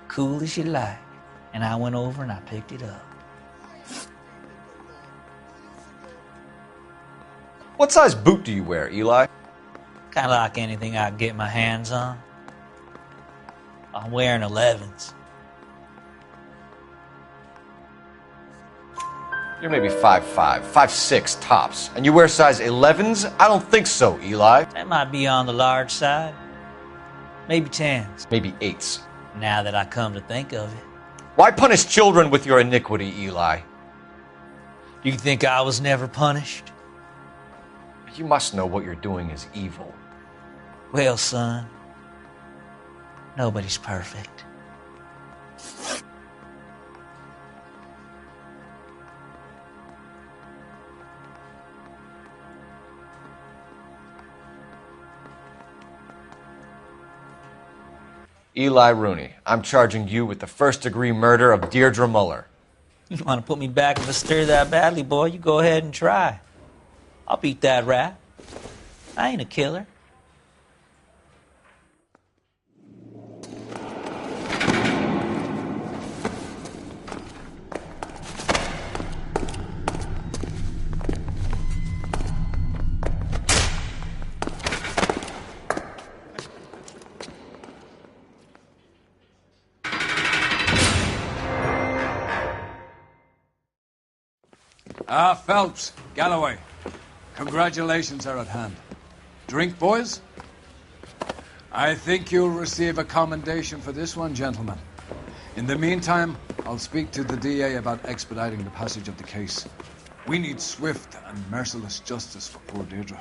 Speaker 2: cool as you like. And I went over and I picked it up.
Speaker 10: What size boot do you wear, Eli?
Speaker 2: Kind of like anything I can get my hands on. I'm wearing 11s.
Speaker 10: You're maybe 5'5", 5'6", tops. And you wear size 11s? I don't think so, Eli.
Speaker 2: That might be on the large side. Maybe 10s.
Speaker 10: Maybe 8s.
Speaker 2: Now that I come to think of it.
Speaker 10: Why punish children with your iniquity, Eli?
Speaker 2: Do you think I was never punished?
Speaker 10: You must know what you're doing is evil.
Speaker 2: Well, son, nobody's perfect.
Speaker 10: Eli Rooney, I'm charging you with the first-degree murder of Deirdre Muller.
Speaker 2: You want to put me back if I stir that badly, boy? You go ahead and try. I'll beat that rap. I ain't a killer.
Speaker 13: Phelps, Galloway. Congratulations are at hand. Drink, boys? I think you'll receive a commendation for this one, gentlemen. In the meantime, I'll speak to the DA about expediting the passage of the case. We need swift and merciless justice for poor Deirdre.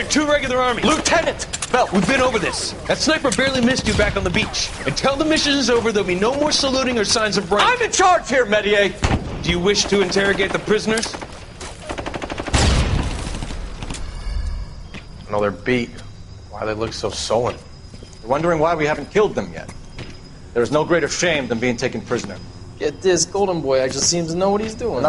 Speaker 14: Two regular army.
Speaker 24: Lieutenant!
Speaker 14: Belt, we've been over this. That sniper barely missed you back on the beach. Until the mission is over, there'll be no more saluting or signs of break.
Speaker 24: I'm in charge here, Medier!
Speaker 14: Do you wish to interrogate the prisoners?
Speaker 10: No, they're beat. Why they look so sullen? They're wondering why we haven't killed them yet. There is no greater shame than being taken prisoner.
Speaker 16: Get this, Golden Boy actually seems to know what he's doing.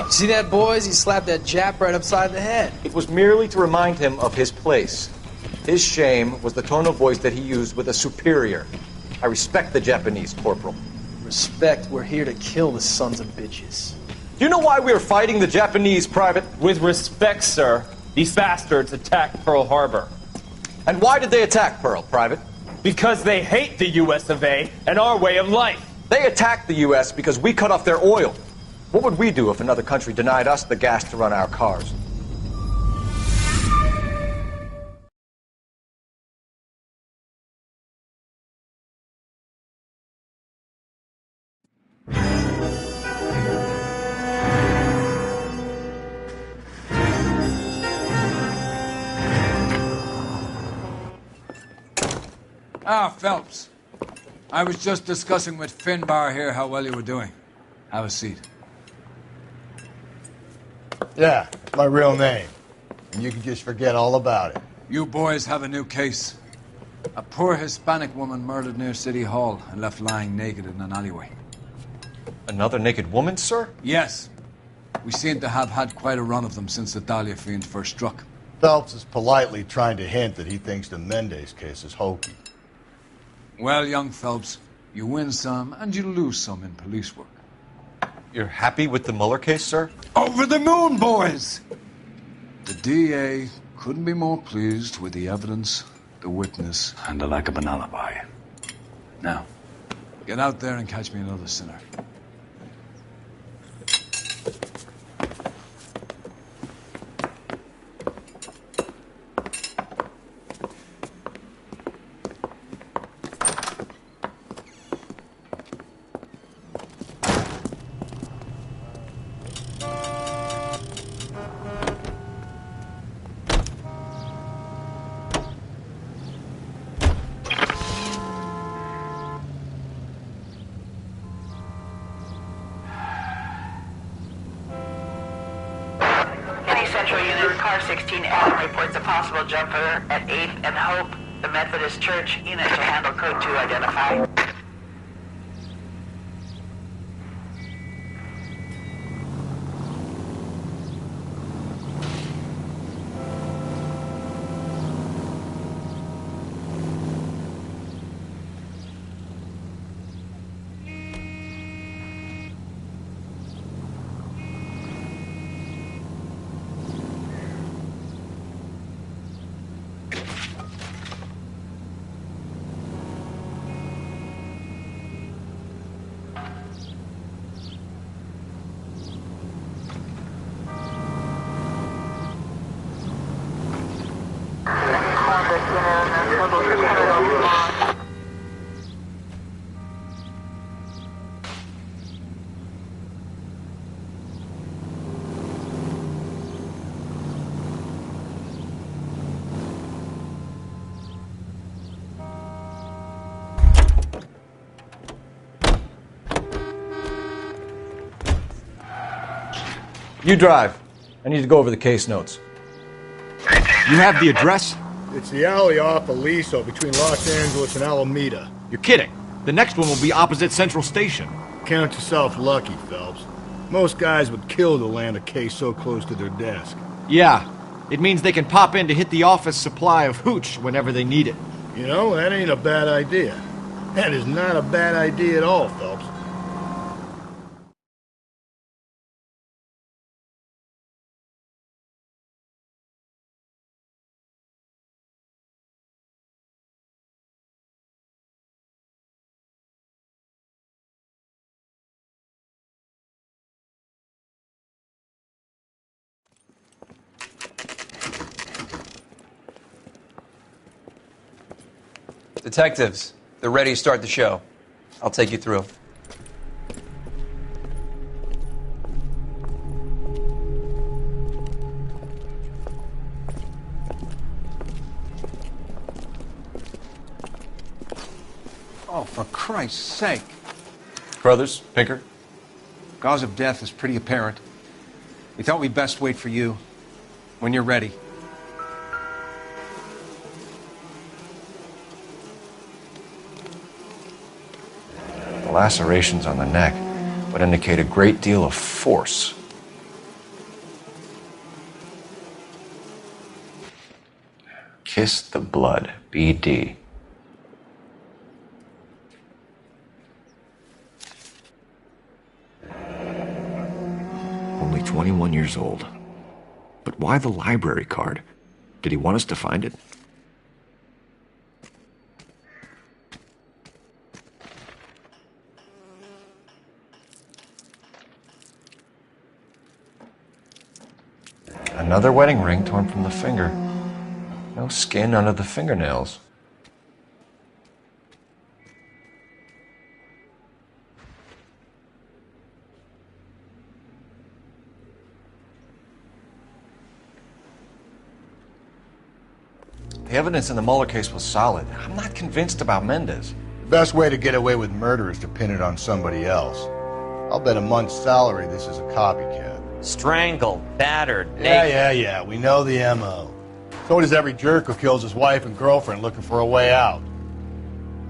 Speaker 10: See that,
Speaker 16: boys? He slapped that Jap right upside the head.
Speaker 10: It was merely to remind him of his place. His shame was the tone of voice that he used with a superior. I respect the Japanese, Corporal.
Speaker 16: Respect, we're here to kill the sons of bitches.
Speaker 10: Do you know why we are fighting the Japanese, Private?
Speaker 24: With respect, sir, these bastards attacked Pearl Harbor.
Speaker 10: And why did they attack Pearl, Private?
Speaker 24: Because they hate the U.S. of A. and our way of life.
Speaker 10: They attacked the U.S. because we cut off their oil. What would we do if another country denied us the gas to run our cars?
Speaker 13: Ah, Phelps. I was just discussing with Finbar here how well you were doing. Have a seat.
Speaker 18: Yeah, my real name. And you can just forget all about it.
Speaker 13: You boys have a new case. A poor Hispanic woman murdered near City Hall and left lying naked in an alleyway.
Speaker 10: Another naked woman, sir?
Speaker 13: Yes. We seem to have had quite a run of them since the Dahlia fiend first struck.
Speaker 18: Phelps is politely trying to hint that he thinks the Mendez case is hokey.
Speaker 13: Well, young Phelps, you win some and you lose some in police work.
Speaker 10: You're happy with the Mueller case, sir?
Speaker 13: Over the moon, boys! The DA couldn't be more pleased with the evidence, the witness, and the lack of an alibi. Now, get out there and catch me another sinner.
Speaker 8: Central Unit, Car 16 Adam reports a possible jumper at 8th and Hope. The Methodist Church unit to handle code 2 identify.
Speaker 10: You drive. I need to go over the case notes.
Speaker 1: You have the address?
Speaker 18: It's the alley off Aliso between Los Angeles and Alameda.
Speaker 1: You're kidding. The next one will be opposite Central Station.
Speaker 18: Count yourself lucky, Phelps. Most guys would kill to land a case so close to their desk.
Speaker 1: Yeah. It means they can pop in to hit the office supply of hooch whenever they need it.
Speaker 18: You know, that ain't a bad idea. That is not a bad idea at all, Phelps.
Speaker 7: Detectives, they're ready to start the show. I'll take you through.
Speaker 3: Oh, for Christ's sake.
Speaker 10: Brothers, Pinker?
Speaker 3: Cause of death is pretty apparent. We thought we'd best wait for you. When you're ready.
Speaker 10: The lacerations on the neck would indicate a great deal of force. Kiss the blood, BD.
Speaker 6: Only 21 years old. But why the library card? Did he want us to find it?
Speaker 10: Another wedding ring torn from the finger. No skin under the fingernails. The evidence in the Mueller case was solid. I'm not convinced about Mendez.
Speaker 18: The best way to get away with murder is to pin it on somebody else. I'll bet a month's salary this is a copycat.
Speaker 12: Strangled, battered,
Speaker 18: Yeah, we know the M.O. So does every jerk who kills his wife and girlfriend looking for a way out.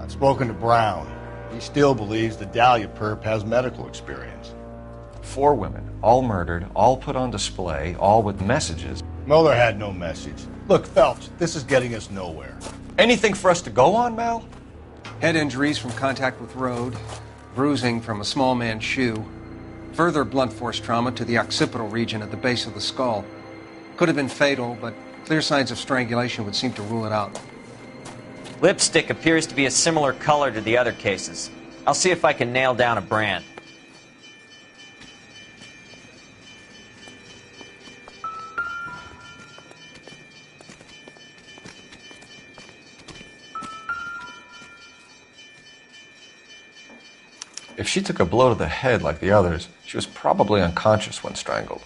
Speaker 18: I've spoken to Brown. He still believes the Dahlia perp has medical experience.
Speaker 10: 4 women, all murdered, all put on display, all with messages.
Speaker 18: Mueller had no message. Look, Phelps, this is getting us nowhere.
Speaker 10: Anything for us to go on, Mal?
Speaker 3: Head injuries from contact with road, bruising from a small man's shoe, further blunt force trauma to the occipital region at the base of the skull. Could have been fatal, but clear signs of strangulation would seem to rule it out.
Speaker 12: Lipstick appears to be a similar color to the other cases. I'll see if I can nail down a brand.
Speaker 10: If she took a blow to the head like the others, she was probably unconscious when strangled.